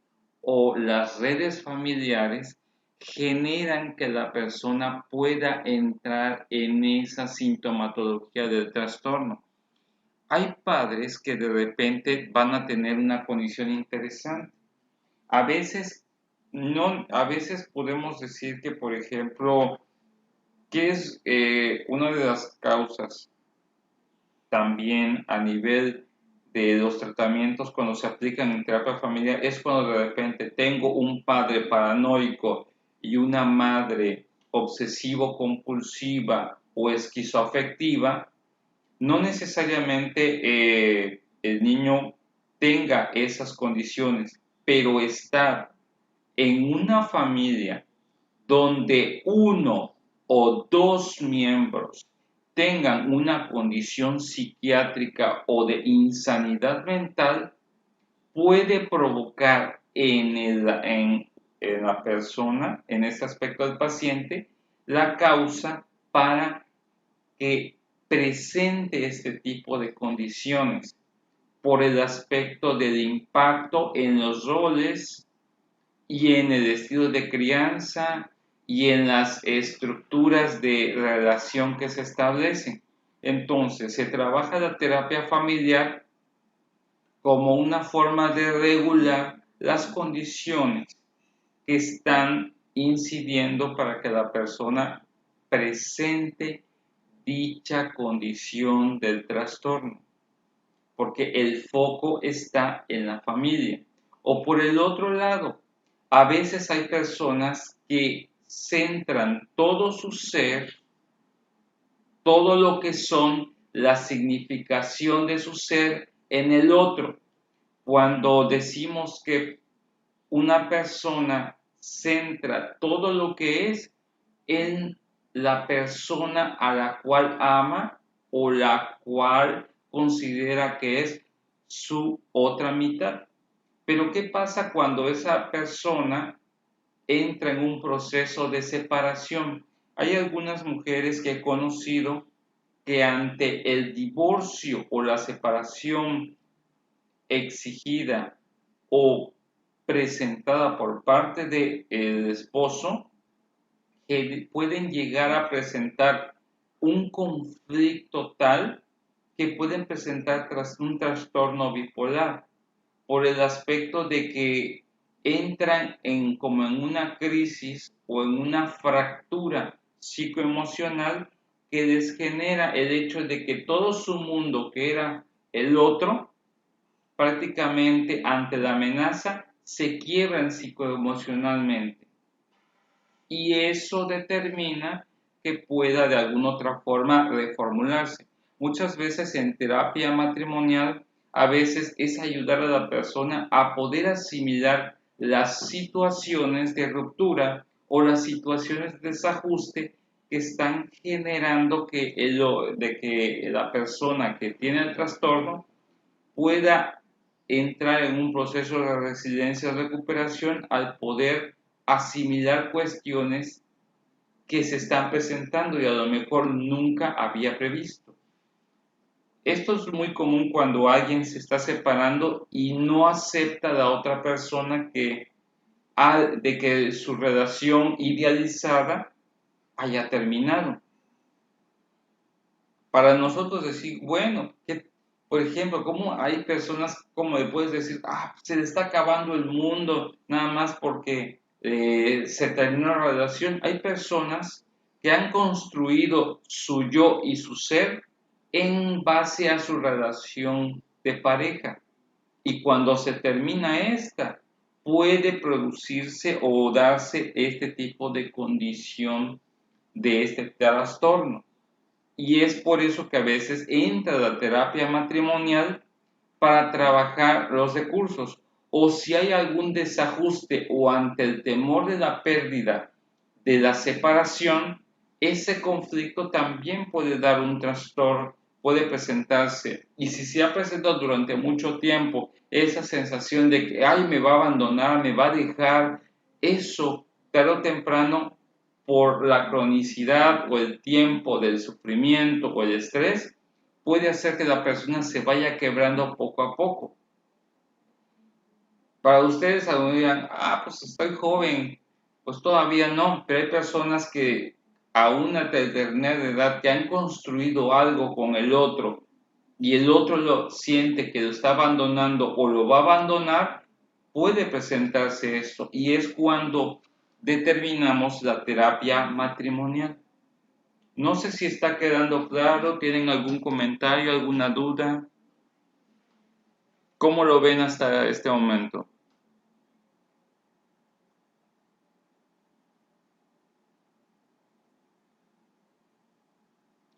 S1: o las redes familiares generan que la persona pueda entrar en esa sintomatología del trastorno. Hay padres que de repente van a tener una condición interesante. A veces a veces podemos decir que, por ejemplo, ¿qué es una de las causas también a nivel de los tratamientos cuando se aplican en terapia familiar? Es cuando de repente tengo un padre paranoico y una madre obsesivo-compulsiva o esquizoafectiva. No necesariamente el niño tenga esas condiciones, pero estar en una familia donde uno o dos miembros tengan una condición psiquiátrica o de insanidad mental puede provocar en la persona, en este aspecto del paciente, la causa para que presente este tipo de condiciones por el aspecto del impacto en los roles y en el estilo de crianza y en las estructuras de relación que se establecen. Entonces, se trabaja la terapia familiar como una forma de regular las condiciones que están incidiendo para que la persona presente dicha condición del trastorno, porque el foco está en la familia. O por el otro lado, a veces hay personas que centran todo su ser, todo lo que son, la significación de su ser en el otro. Cuando decimos que una persona centra todo lo que es en la persona a la cual ama o la cual considera que es su otra mitad. Pero ¿qué pasa cuando esa persona entra en un proceso de separación? Hay algunas mujeres que he conocido que ante el divorcio o la separación exigida o presentada por parte del esposo, que pueden llegar a presentar un conflicto tal que pueden presentar tras un trastorno bipolar por el aspecto de que entran como en una crisis o en una fractura psicoemocional que les genera el hecho de que todo su mundo, que era el otro, prácticamente ante la amenaza se quiebran psicoemocionalmente. Y eso determina que pueda de alguna otra forma reformularse. Muchas veces en terapia matrimonial, a veces es ayudar a la persona a poder asimilar las situaciones de ruptura o las situaciones de desajuste que están generando de que la persona que tiene el trastorno pueda entrar en un proceso de resiliencia y recuperación al poder asimilar cuestiones que se están presentando y a lo mejor nunca había previsto. Esto es muy común cuando alguien se está separando y no acepta a la otra persona de que su relación idealizada haya terminado. Para nosotros decir, bueno, por ejemplo, ¿cómo hay personas como le puedes decir, se le está acabando el mundo nada más porque se terminó la relación? Hay personas que han construido su yo y su ser en base a su relación de pareja. Y cuando se termina esta, puede producirse o darse este tipo de condición de este trastorno. Y es por eso que a veces entra la terapia matrimonial para trabajar los recursos. O si hay algún desajuste o ante el temor de la pérdida, de la separación, ese conflicto también puede dar un trastorno, puede presentarse. Y si se ha presentado durante mucho tiempo esa sensación de que, me va a abandonar, me va a dejar, eso tarde o temprano, por la cronicidad o el tiempo del sufrimiento o el estrés, puede hacer que la persona se vaya quebrando poco a poco. Para ustedes, algunos dirán, pues estoy joven, pues todavía no, pero hay personas que a una determinada edad que han construido algo con el otro y el otro lo siente que lo está abandonando o lo va a abandonar, puede presentarse esto y es cuando determinamos la terapia matrimonial. No sé si está quedando claro, ¿tienen algún comentario, alguna duda? ¿Cómo lo ven hasta este momento?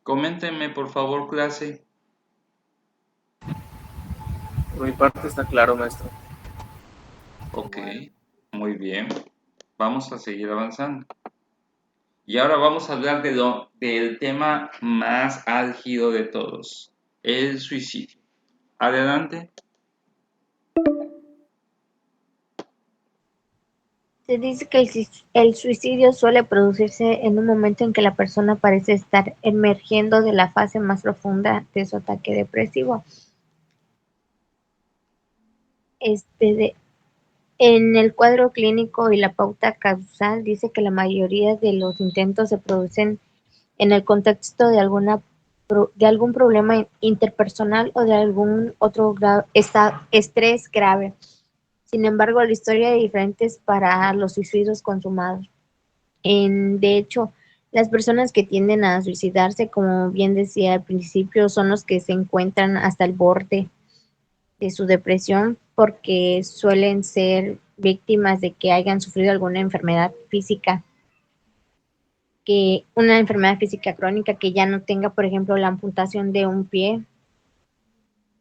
S1: Coméntenme, por favor, clase.
S5: Por mi parte está claro, maestro.
S1: Ok, muy bien. Vamos a seguir avanzando. Y ahora vamos a hablar del tema más álgido de todos, el suicidio. Adelante.
S4: Se dice que el suicidio suele producirse en un momento en que la persona parece estar emergiendo de la fase más profunda de su ataque depresivo. En el cuadro clínico y la pauta causal dice que la mayoría de los intentos se producen en el contexto de algún problema interpersonal o de algún otro estrés grave. Sin embargo, la historia es diferente para los suicidios consumados. De hecho, las personas que tienden a suicidarse, como bien decía al principio, son los que se encuentran hasta el borde de su depresión porque suelen ser víctimas de que hayan sufrido alguna enfermedad física, una enfermedad física crónica que ya no tenga, por ejemplo, la amputación de un pie.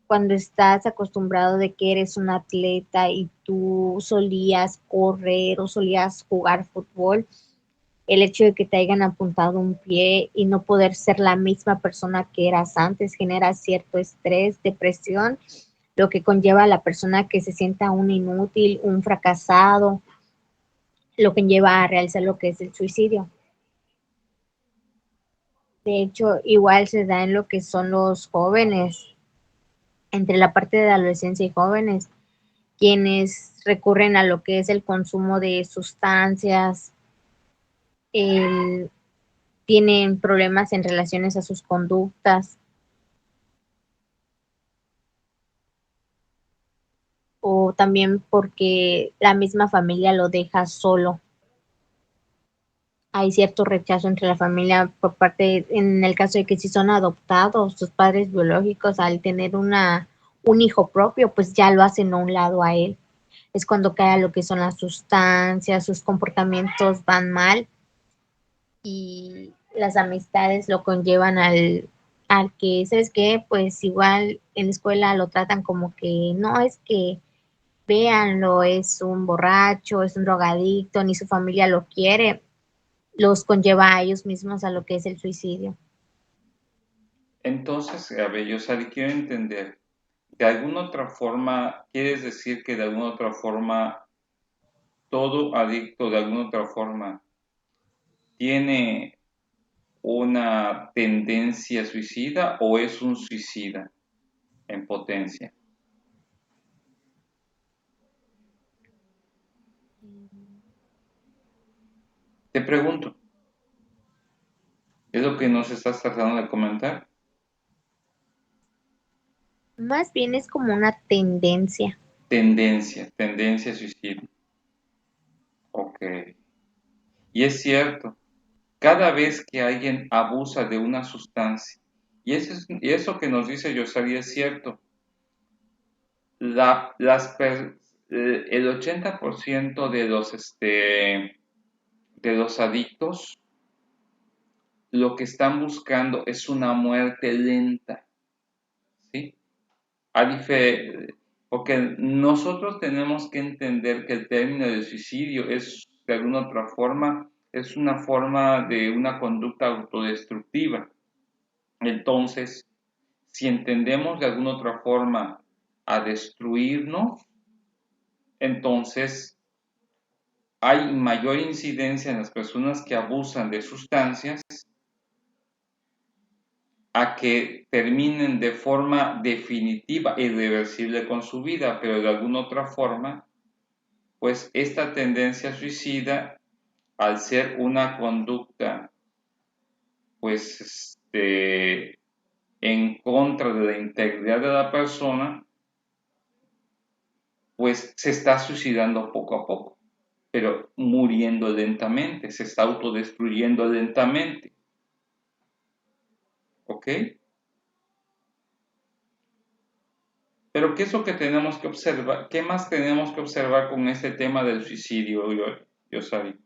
S4: Cuando estás acostumbrado de que eres un atleta y tú solías correr o solías jugar fútbol, el hecho de que te hayan apuntado un pie y no poder ser la misma persona que eras antes genera cierto estrés, depresión, lo que conlleva a la persona que se sienta un inútil, un fracasado, lo que lleva a realizar lo que es el suicidio. De hecho, igual se da en lo que son los jóvenes, entre la parte de adolescencia y jóvenes, quienes recurren a lo que es el consumo de sustancias, tienen problemas en relaciones a sus conductas, o también porque la misma familia lo deja solo. Hay cierto rechazo entre la familia por parte, en el caso de que si son adoptados, sus padres biológicos, al tener un hijo propio, pues ya lo hacen a un lado a él. Es cuando cae lo que son las sustancias, sus comportamientos van mal y las amistades lo conllevan al que, ¿sabes qué? Pues igual en la escuela lo tratan como que no es que véanlo, es un borracho, es un drogadicto, ni su familia lo quiere, los conlleva a ellos mismos a lo que es el suicidio.
S1: Entonces, a ver, yo quiero entender, de alguna otra forma, ¿quieres decir que de alguna otra forma todo adicto de alguna otra forma tiene una tendencia suicida o es un suicida? en potencia. Te pregunto, ¿es lo que nos estás tratando de comentar?
S4: Más bien es como una tendencia.
S1: Tendencia a suicidio. Ok. Y es cierto, cada vez que alguien abusa de una sustancia, y eso que nos dice Yosari es cierto, el 80% de los adictos lo que están buscando es una muerte lenta, ¿sí? Porque nosotros tenemos que entender que el término de suicidio es, de alguna otra forma, es una forma de una conducta autodestructiva. Entonces, si entendemos de alguna otra forma a destruirnos, entonces hay mayor incidencia en las personas que abusan de sustancias a que terminen de forma definitiva e irreversible con su vida, pero de alguna otra forma, pues esta tendencia suicida, al ser una conducta, pues, en contra de la integridad de la persona, pues se está suicidando poco a poco, pero muriendo lentamente, se está autodestruyendo lentamente. ¿Ok? Pero ¿qué es lo que tenemos que observar? ¿Qué más tenemos que observar con este tema del suicidio, Yosari?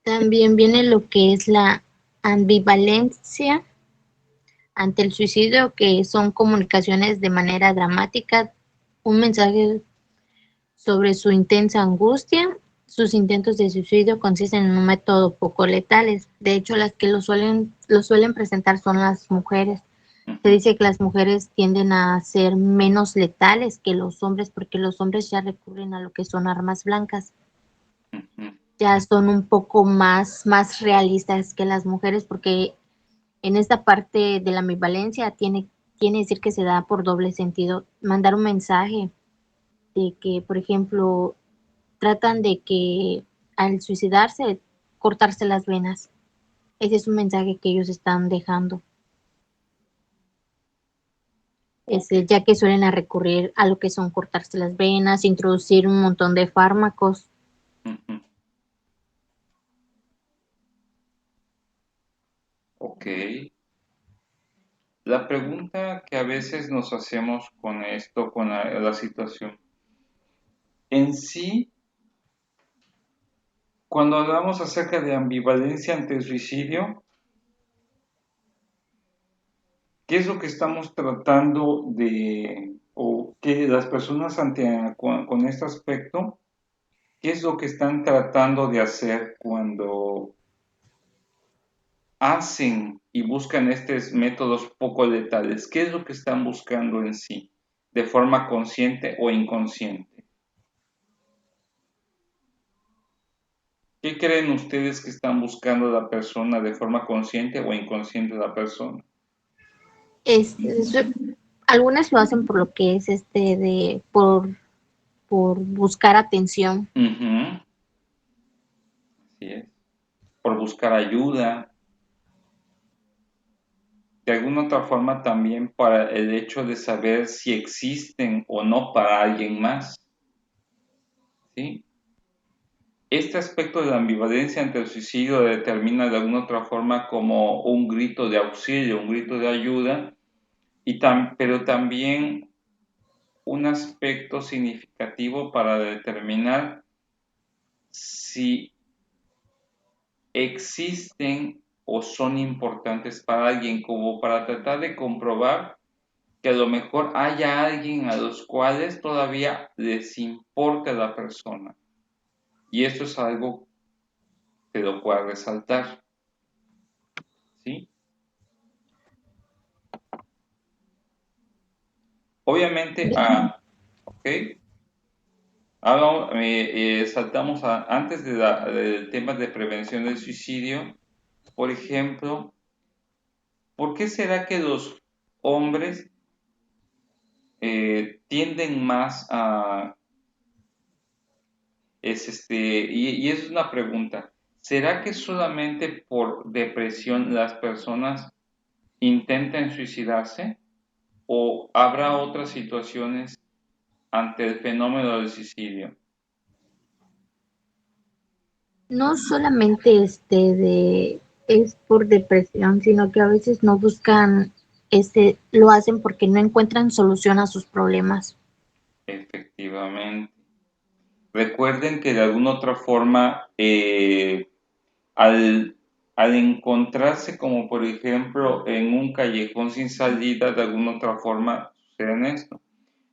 S4: También viene lo que es la ambivalencia ante el suicidio, que son comunicaciones de manera dramática, un mensaje sobre su intensa angustia. Sus intentos de suicidio consisten en un método poco letales. De hecho, las que lo suelen presentar son las mujeres. Se dice que las mujeres tienden a ser menos letales que los hombres, porque los hombres ya recurren a lo que son armas blancas. Ya son un poco más realistas que las mujeres, porque en esta parte de la ambivalencia tiene decir que se da por doble sentido. Mandar un mensaje de que, por ejemplo, tratan de que al suicidarse, cortarse las venas. Ese es un mensaje que ellos están dejando. Ya que suelen a recurrir a lo que son cortarse las venas, introducir un montón de fármacos.
S1: Ok. La pregunta que a veces nos hacemos con esto, con la situación, en sí, cuando hablamos acerca de ambivalencia ante el suicidio, ¿qué es lo que estamos tratando de, o que las personas con este aspecto, qué es lo que están tratando de hacer cuando hacen y buscan estos métodos poco letales? ¿Qué es lo que están buscando en sí, de forma consciente o inconsciente? ¿Qué creen ustedes que están buscando la persona de forma consciente o inconsciente la persona?
S4: Algunas lo hacen por lo que es por buscar atención.
S1: Así es. Por buscar ayuda. De alguna otra forma también para el hecho de saber si existen o no para alguien más. ¿Sí? Este aspecto de la ambivalencia ante el suicidio determina de alguna otra forma como un grito de auxilio, un grito de ayuda, pero también un aspecto significativo para determinar si existen o son importantes para alguien, como para tratar de comprobar que a lo mejor haya alguien a los cuales todavía les importa la persona. Y esto es algo que lo pueda resaltar. ¿Sí? Obviamente, ok. Ahora saltamos antes del tema de prevención del suicidio. Por ejemplo, ¿por qué será que los hombres tienden más a... y es una pregunta, ¿será que solamente por depresión las personas intentan suicidarse? ¿O habrá otras situaciones ante el fenómeno del suicidio?
S4: No solamente es por depresión, sino que a veces no buscan, lo hacen porque no encuentran solución a sus problemas.
S1: Efectivamente. Recuerden que de alguna otra forma, al, al encontrarse como por ejemplo en un callejón sin salida, de alguna otra forma sucede esto.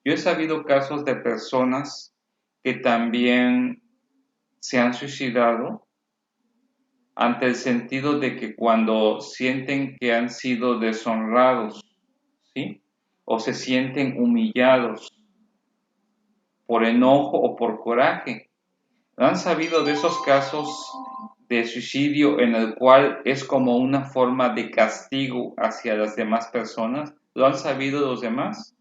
S1: Yo he sabido casos de personas que también se han suicidado ante el sentido de que cuando sienten que han sido deshonrados, ¿sí? O se sienten humillados por enojo o por coraje. ¿No han sabido de esos casos de suicidio en el cual es como una forma de castigo hacia las demás personas? ¿Lo han sabido los demás?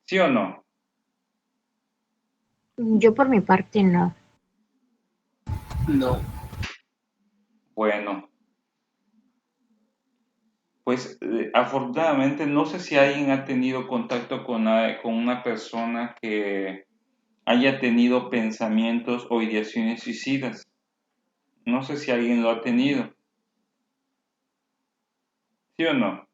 S1: ¿Sí o no?
S4: Yo por mi parte no.
S5: No.
S1: Bueno, pues afortunadamente no sé si alguien ha tenido contacto con una persona que haya tenido pensamientos o ideaciones suicidas. No sé si alguien lo ha tenido. ¿Sí o no?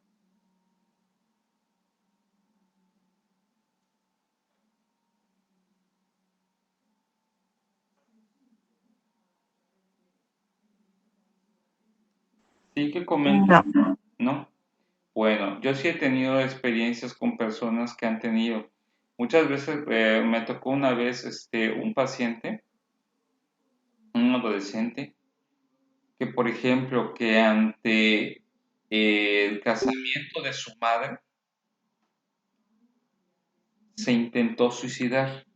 S1: Sí, que comenten,
S3: No.
S1: ¿no? Bueno, yo sí he tenido experiencias con personas que han tenido. Muchas veces me tocó una vez un paciente, un adolescente, que por ejemplo, que ante el casamiento de su madre se intentó suicidar.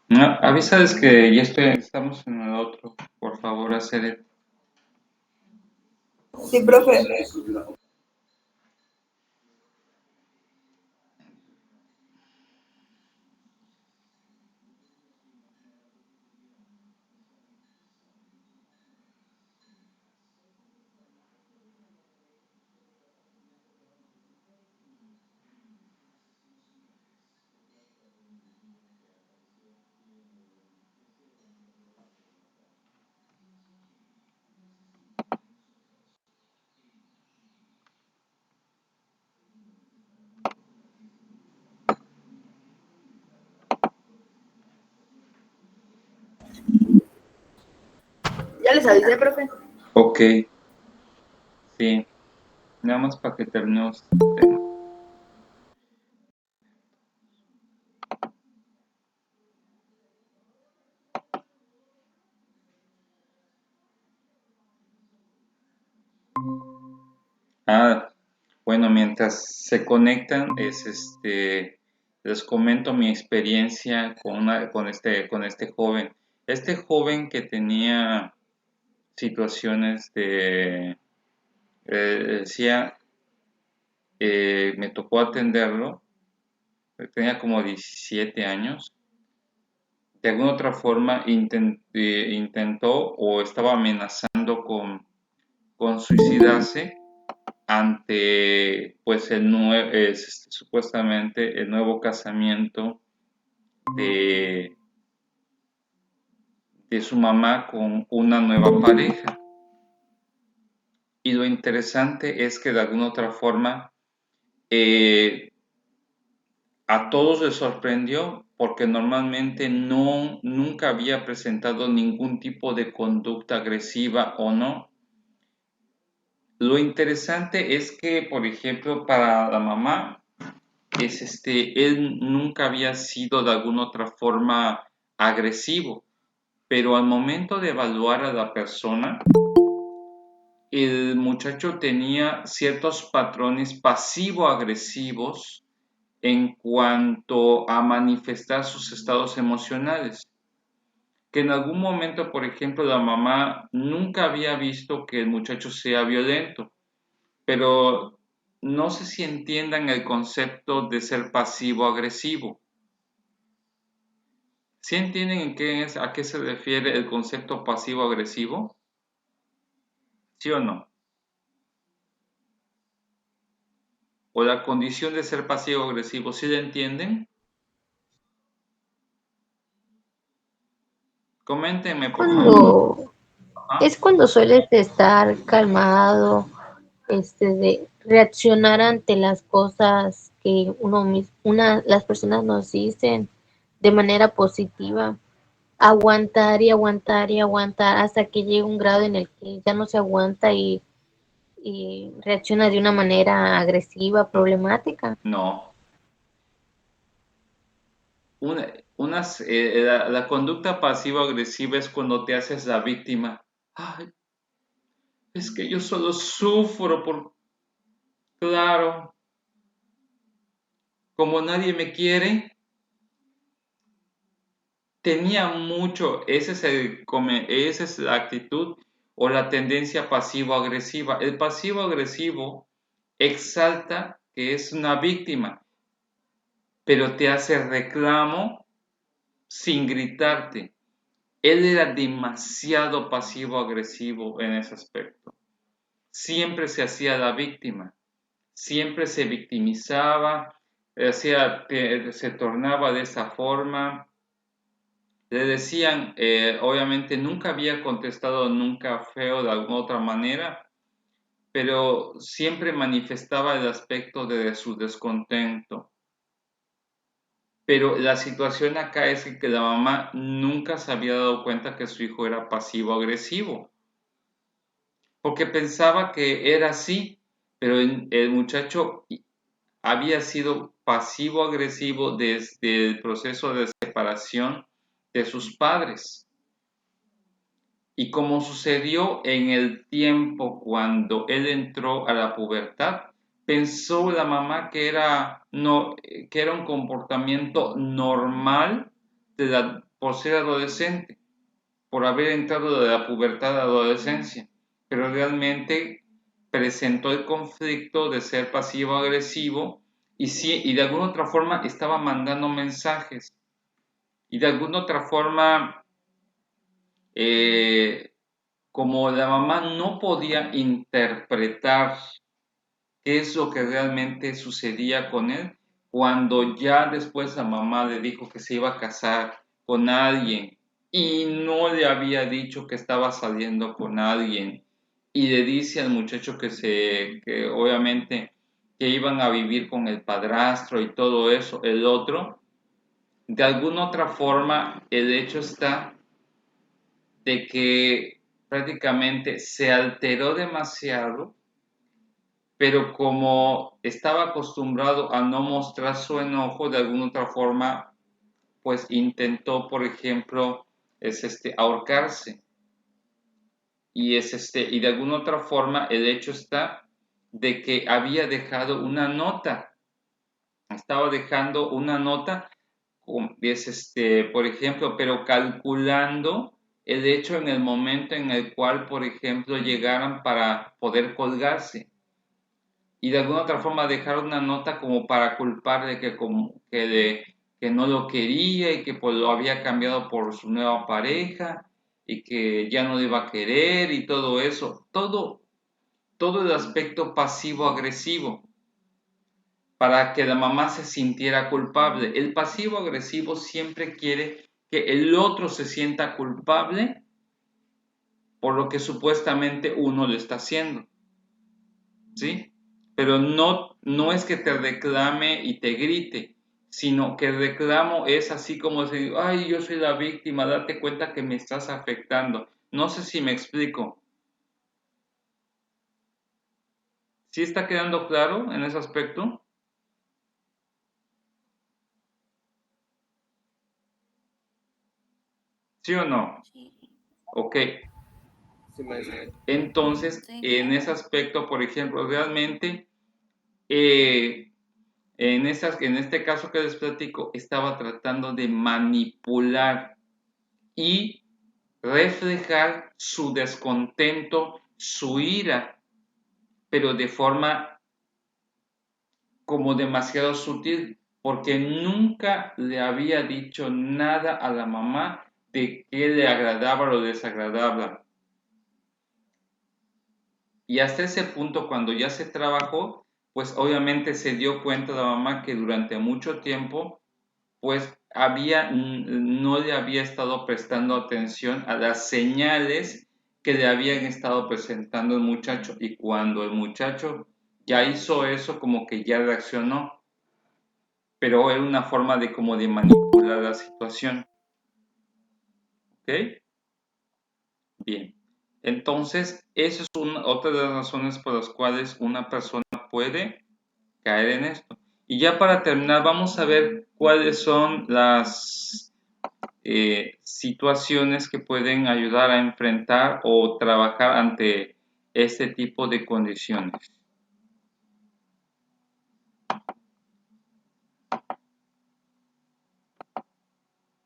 S1: No, avísales que ya estamos en el otro, por favor, hacer.
S3: Sí, profe. Ya les avisé, profe.
S1: Ok, sí, nada más para que terminemos este tema. Ah, bueno, mientras se conectan, les comento mi experiencia con este joven. Este joven que tenía situaciones decía, me tocó atenderlo, tenía como 17 años. De alguna otra forma intentó o estaba amenazando con suicidarse ante pues supuestamente el nuevo casamiento de su mamá con una nueva pareja. Y lo interesante es que de alguna otra forma a todos les sorprendió porque normalmente nunca había presentado ningún tipo de conducta agresiva o no. Lo interesante es que, por ejemplo, para la mamá, él nunca había sido de alguna otra forma agresivo, pero al momento de evaluar a la persona, el muchacho tenía ciertos patrones pasivo-agresivos en cuanto a manifestar sus estados emocionales. Que en algún momento, por ejemplo, la mamá nunca había visto que el muchacho sea violento, pero no sé si entiendan el concepto de ser pasivo-agresivo. ¿Sí entienden a qué se refiere el concepto pasivo-agresivo? ¿Sí o no? O la condición de ser pasivo-agresivo, ¿sí la entienden? Coméntenme, por favor.
S4: Cuando,
S1: Ajá.
S4: es cuando sueles estar calmado, de reaccionar ante las cosas que las personas nos dicen de manera positiva, aguantar y aguantar y aguantar hasta que llega un grado en el que ya no se aguanta y reacciona de una manera agresiva, problemática.
S1: No. La conducta pasivo-agresiva es cuando te haces la víctima. Ay, es que yo solo sufro por... Claro, como nadie me quiere, tenía mucho, esa es la actitud o la tendencia pasivo-agresiva. El pasivo-agresivo exalta que es una víctima, pero te hace reclamo sin gritarte. Él era demasiado pasivo-agresivo en ese aspecto. Siempre se hacía la víctima, siempre se victimizaba, se tornaba de esa forma. Le decían, obviamente nunca había contestado nunca feo de alguna otra manera, pero siempre manifestaba el aspecto de su descontento. Pero la situación acá es que la mamá nunca se había dado cuenta que su hijo era pasivo-agresivo, porque pensaba que era así, pero el muchacho había sido pasivo-agresivo desde el proceso de separación de sus padres. Y como sucedió en el tiempo cuando él entró a la pubertad, pensó la mamá que era, no, que era un comportamiento normal por ser adolescente, por haber entrado de la pubertad a la adolescencia, pero realmente presentó el conflicto de ser pasivo-agresivo y de alguna otra forma estaba mandando mensajes y de alguna otra forma como la mamá no podía interpretar qué es lo que realmente sucedía con él, cuando ya después la mamá le dijo que se iba a casar con alguien y no le había dicho que estaba saliendo con alguien y le dice al muchacho que obviamente que iban a vivir con el padrastro y todo eso, el otro, de alguna otra forma el hecho está de que prácticamente se alteró demasiado, pero como estaba acostumbrado a no mostrar su enojo de alguna otra forma, pues intentó, por ejemplo, ahorcarse. Y de alguna otra forma el hecho está de que había dejado una nota, estaba dejando una nota por ejemplo, pero calculando el hecho en el momento en el cual, por ejemplo, llegaran para poder colgarse. Y de alguna otra forma dejar una nota como para culpar de que no lo quería y que pues lo había cambiado por su nueva pareja y que ya no lo iba a querer y todo eso. todo el aspecto pasivo-agresivo para que la mamá se sintiera culpable. El pasivo-agresivo siempre quiere que el otro se sienta culpable por lo que supuestamente uno le está haciendo, ¿sí? Pero no es que te reclame y te grite, sino que el reclamo es así como decir, ay, yo soy la víctima, date cuenta que me estás afectando. No sé si me explico. ¿Sí está quedando claro en ese aspecto? ¿Sí o no?
S2: Sí.
S1: Ok.
S5: Sí, maestro.
S1: Entonces,
S2: Sí.
S1: en ese aspecto, por ejemplo, realmente, en este caso que les platico, estaba tratando de manipular y reflejar su descontento, su ira, pero de forma como demasiado sutil, porque nunca le había dicho nada a la mamá de qué le agradaba o desagradaba. Y hasta ese punto, cuando ya se trabajó, pues obviamente se dio cuenta la mamá que durante mucho tiempo, pues no le había estado prestando atención a las señales que le habían estado presentando el muchacho. Y cuando el muchacho ya hizo eso, como que ya reaccionó, pero era una forma de como de manipular la situación. ¿Ok? Bien. Entonces, esa es otra de las razones por las cuales una persona puede caer en esto. Y ya para terminar, vamos a ver cuáles son las situaciones que pueden ayudar a enfrentar o trabajar ante este tipo de condiciones.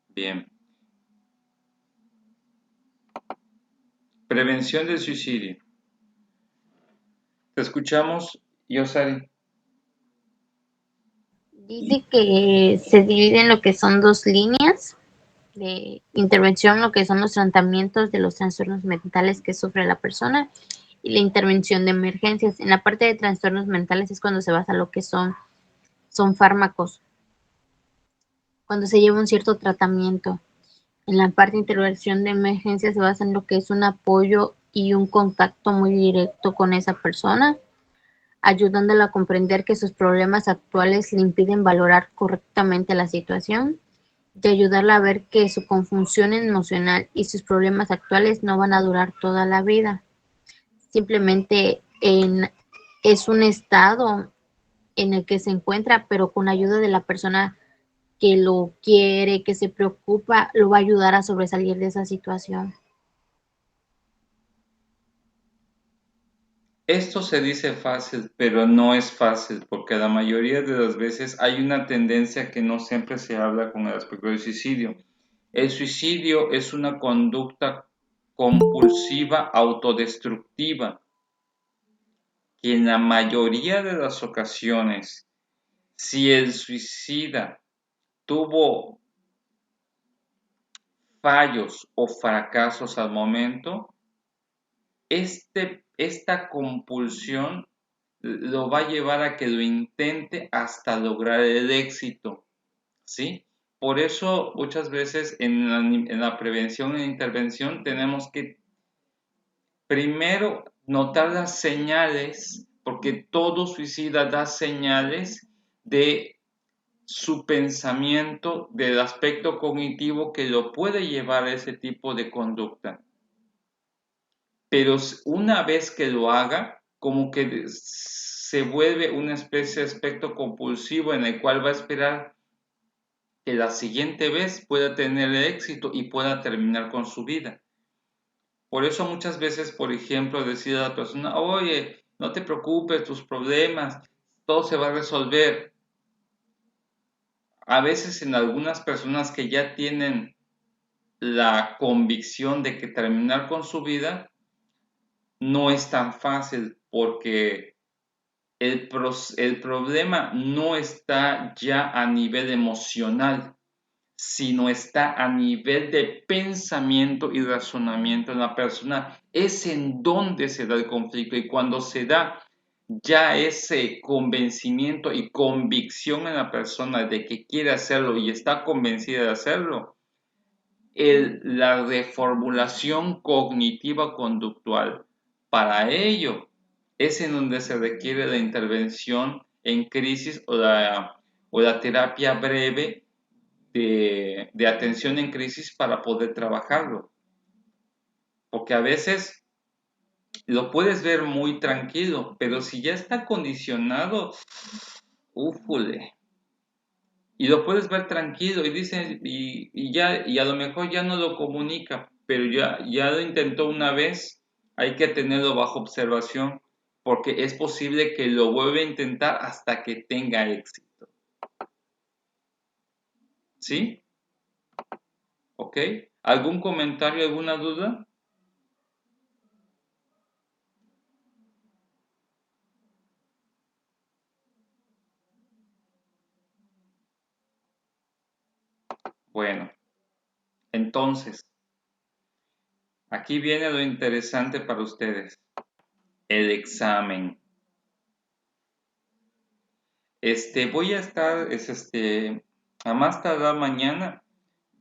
S1: Bien. Prevención del suicidio. Te escuchamos, Yosari.
S4: Dice que se divide en lo que son dos líneas de intervención, lo que son los tratamientos de los trastornos mentales que sufre la persona y la intervención de emergencias. En la parte de trastornos mentales es cuando se basa lo que son fármacos, cuando se lleva un cierto tratamiento. En la parte de intervención de emergencias se basa en lo que es un apoyo y un contacto muy directo con esa persona, ayudándola a comprender que sus problemas actuales le impiden valorar correctamente la situación, de ayudarla a ver que su confusión emocional y sus problemas actuales no van a durar toda la vida. Simplemente es un estado en el que se encuentra, pero con ayuda de la persona que lo quiere, que se preocupa, lo va a ayudar a sobresalir de esa situación.
S1: Esto se dice fácil, pero no es fácil, porque la mayoría de las veces hay una tendencia que no siempre se habla con el aspecto del suicidio. El suicidio es una conducta compulsiva autodestructiva que en la mayoría de las ocasiones, si el suicida tuvo fallos o fracasos al momento, esta compulsión lo va a llevar a que lo intente hasta lograr el éxito, ¿sí? Por eso muchas veces en la prevención e intervención tenemos que primero notar las señales, porque todo suicida da señales de su pensamiento, del aspecto cognitivo que lo puede llevar a ese tipo de conducta. Pero una vez que lo haga, como que se vuelve una especie de aspecto compulsivo en el cual va a esperar que la siguiente vez pueda tener éxito y pueda terminar con su vida. Por eso muchas veces, por ejemplo, decir a la persona, oye, no te preocupes, tus problemas, todo se va a resolver. A veces en algunas personas que ya tienen la convicción de que terminar con su vida no es tan fácil porque el problema no está ya a nivel emocional, sino está a nivel de pensamiento y razonamiento. La persona es en donde se da el conflicto, y cuando se da ya ese convencimiento y convicción en la persona de que quiere hacerlo y está convencida de hacerlo, la reformulación cognitiva conductual para ello es en donde se requiere la intervención en crisis o la terapia breve de atención en crisis para poder trabajarlo. Porque a veces lo puedes ver muy tranquilo, pero si ya está condicionado, ¡újule! Y lo puedes ver tranquilo y dice, y a lo mejor ya no lo comunica, pero ya lo intentó una vez, hay que tenerlo bajo observación, porque es posible que lo vuelva a intentar hasta que tenga éxito. ¿Sí? ¿Ok? ¿Algún comentario, alguna duda? Bueno, entonces, aquí viene lo interesante para ustedes, el examen. Voy a estar, a más tardar mañana,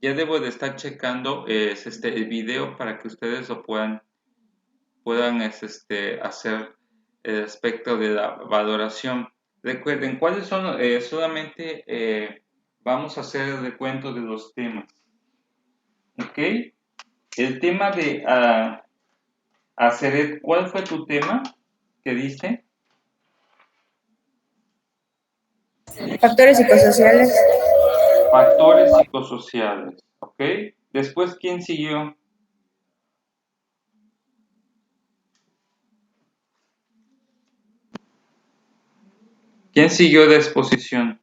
S1: ya debo de estar checando el video para que ustedes lo puedan hacer el aspecto de la valoración. Recuerden, ¿cuáles son? Solamente vamos a hacer el recuento de los temas. ¿Ok? El tema de hacer, ¿cuál fue tu tema que diste?
S3: Factores psicosociales.
S1: Factores psicosociales. ¿Ok? Después, ¿quién siguió? ¿Quién siguió de exposición?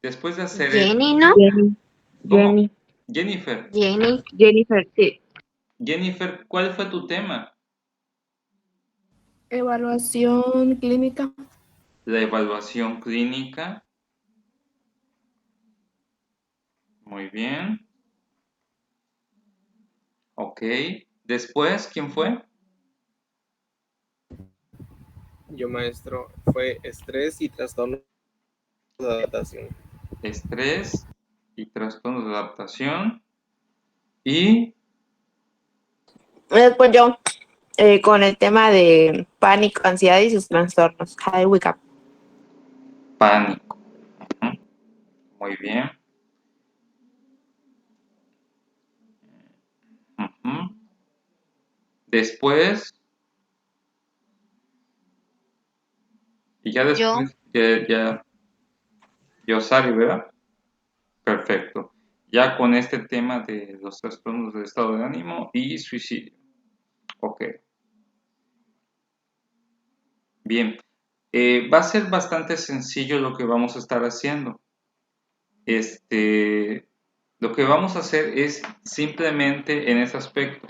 S1: Después de hacer
S4: Jenny, ¿no?
S1: ¿Cómo?
S3: Jenny.
S1: Jennifer.
S3: Jennifer, sí.
S1: Jennifer, ¿cuál fue tu tema?
S2: Evaluación clínica.
S1: La evaluación clínica. Muy bien. Ok. Después, ¿quién fue?
S5: Yo, maestro, fue estrés y trastorno de adaptación.
S1: Estrés y trastornos de adaptación. Y
S3: Después yo, con el tema de pánico, ansiedad y sus trastornos. Hi, wake up.
S1: pánico. Ujú. Muy bien. Ujú. Después, y ya
S4: Yo,
S1: después, Yosari, ¿verdad? Perfecto. Ya con este tema de los trastornos del estado de ánimo y suicidio. Ok. Bien. Va a ser bastante sencillo lo que vamos a estar haciendo. Lo que vamos a hacer es simplemente en ese aspecto.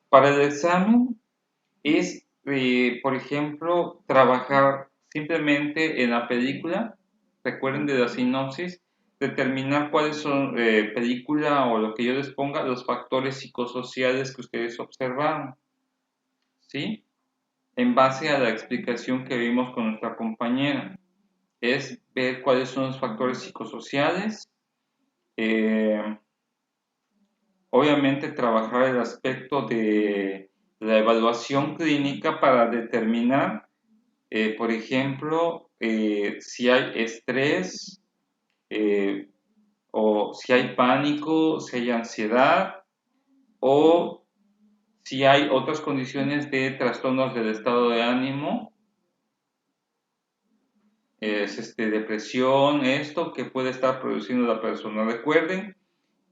S1: Para el examen es, por ejemplo, trabajar simplemente en la película. Recuerden de la sinopsis, determinar cuáles son, película o lo que yo les ponga, los factores psicosociales que ustedes observaron. ¿Sí? En base a la explicación que vimos con nuestra compañera. Es ver cuáles son los factores psicosociales. Obviamente trabajar el aspecto de la evaluación clínica para determinar, por ejemplo, si hay estrés, o si hay pánico, si hay ansiedad, o si hay otras condiciones de trastornos del estado de ánimo, es depresión, esto que puede estar produciendo la persona. Recuerden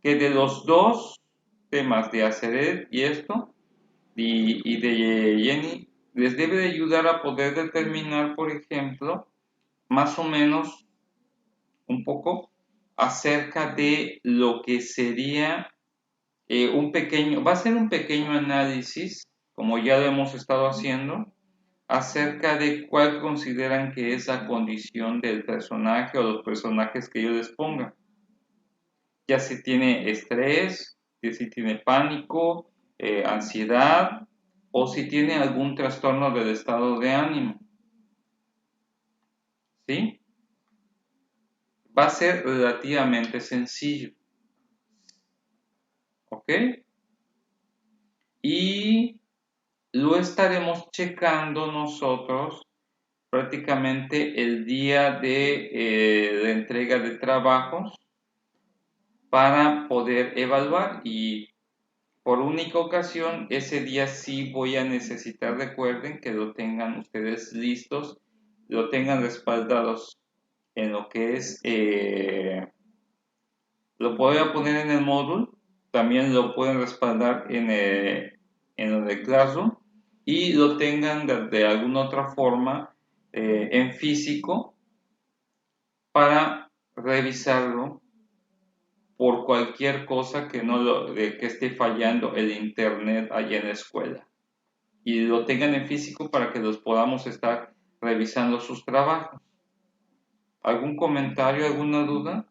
S1: que de los dos temas de Aceret y esto, y de Jenny, les debe de ayudar a poder determinar, por ejemplo, más o menos un poco acerca de lo que sería va a ser un pequeño análisis, como ya lo hemos estado haciendo, acerca de cuál consideran que es la condición del personaje o los personajes que yo les ponga. Ya si tiene estrés, si tiene pánico, ansiedad o si tiene algún trastorno del estado de ánimo. ¿Sí? Va a ser relativamente sencillo. ¿Ok? Y lo estaremos checando nosotros prácticamente el día de la entrega de trabajos para poder evaluar, y por única ocasión ese día sí voy a necesitar, recuerden que lo tengan ustedes listos, lo tengan respaldados en lo que es, lo voy a poner en el módulo, también lo pueden respaldar en el Classroom y lo tengan de alguna otra forma en físico para revisarlo por cualquier cosa que que esté fallando el internet allá en la escuela, y lo tengan en físico para que los podamos estar revisando sus trabajos. ¿Algún comentario, alguna duda?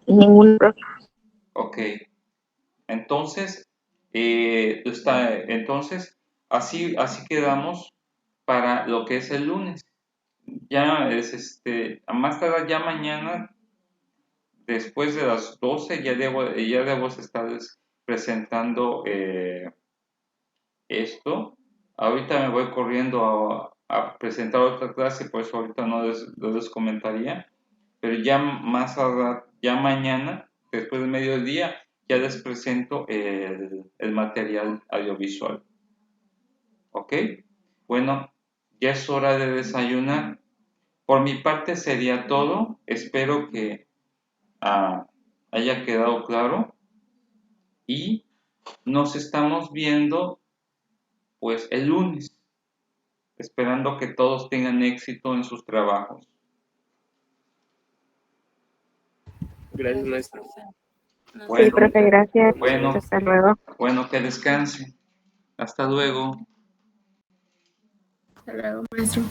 S3: Ningún profe.
S1: Ok, entonces entonces así quedamos para lo que es el lunes. Ya es a más tardar ya mañana, después de las 12, ya debo estarles presentando esto. Ahorita me voy corriendo a presentar otra clase, por eso ahorita no les comentaría, pero ya más ya mañana, después del mediodía, ya les presento el material audiovisual. ¿Ok? Bueno, ya es hora de desayunar. Por mi parte sería todo. Espero que haya quedado claro y nos estamos viendo pues el lunes, esperando que todos tengan éxito en sus trabajos.
S5: Gracias, maestro.
S3: Sí,
S1: Bueno,
S3: profe, gracias.
S1: bueno,
S3: Hasta luego.
S1: bueno, que descansen. Hasta luego.
S2: Hasta luego, maestro.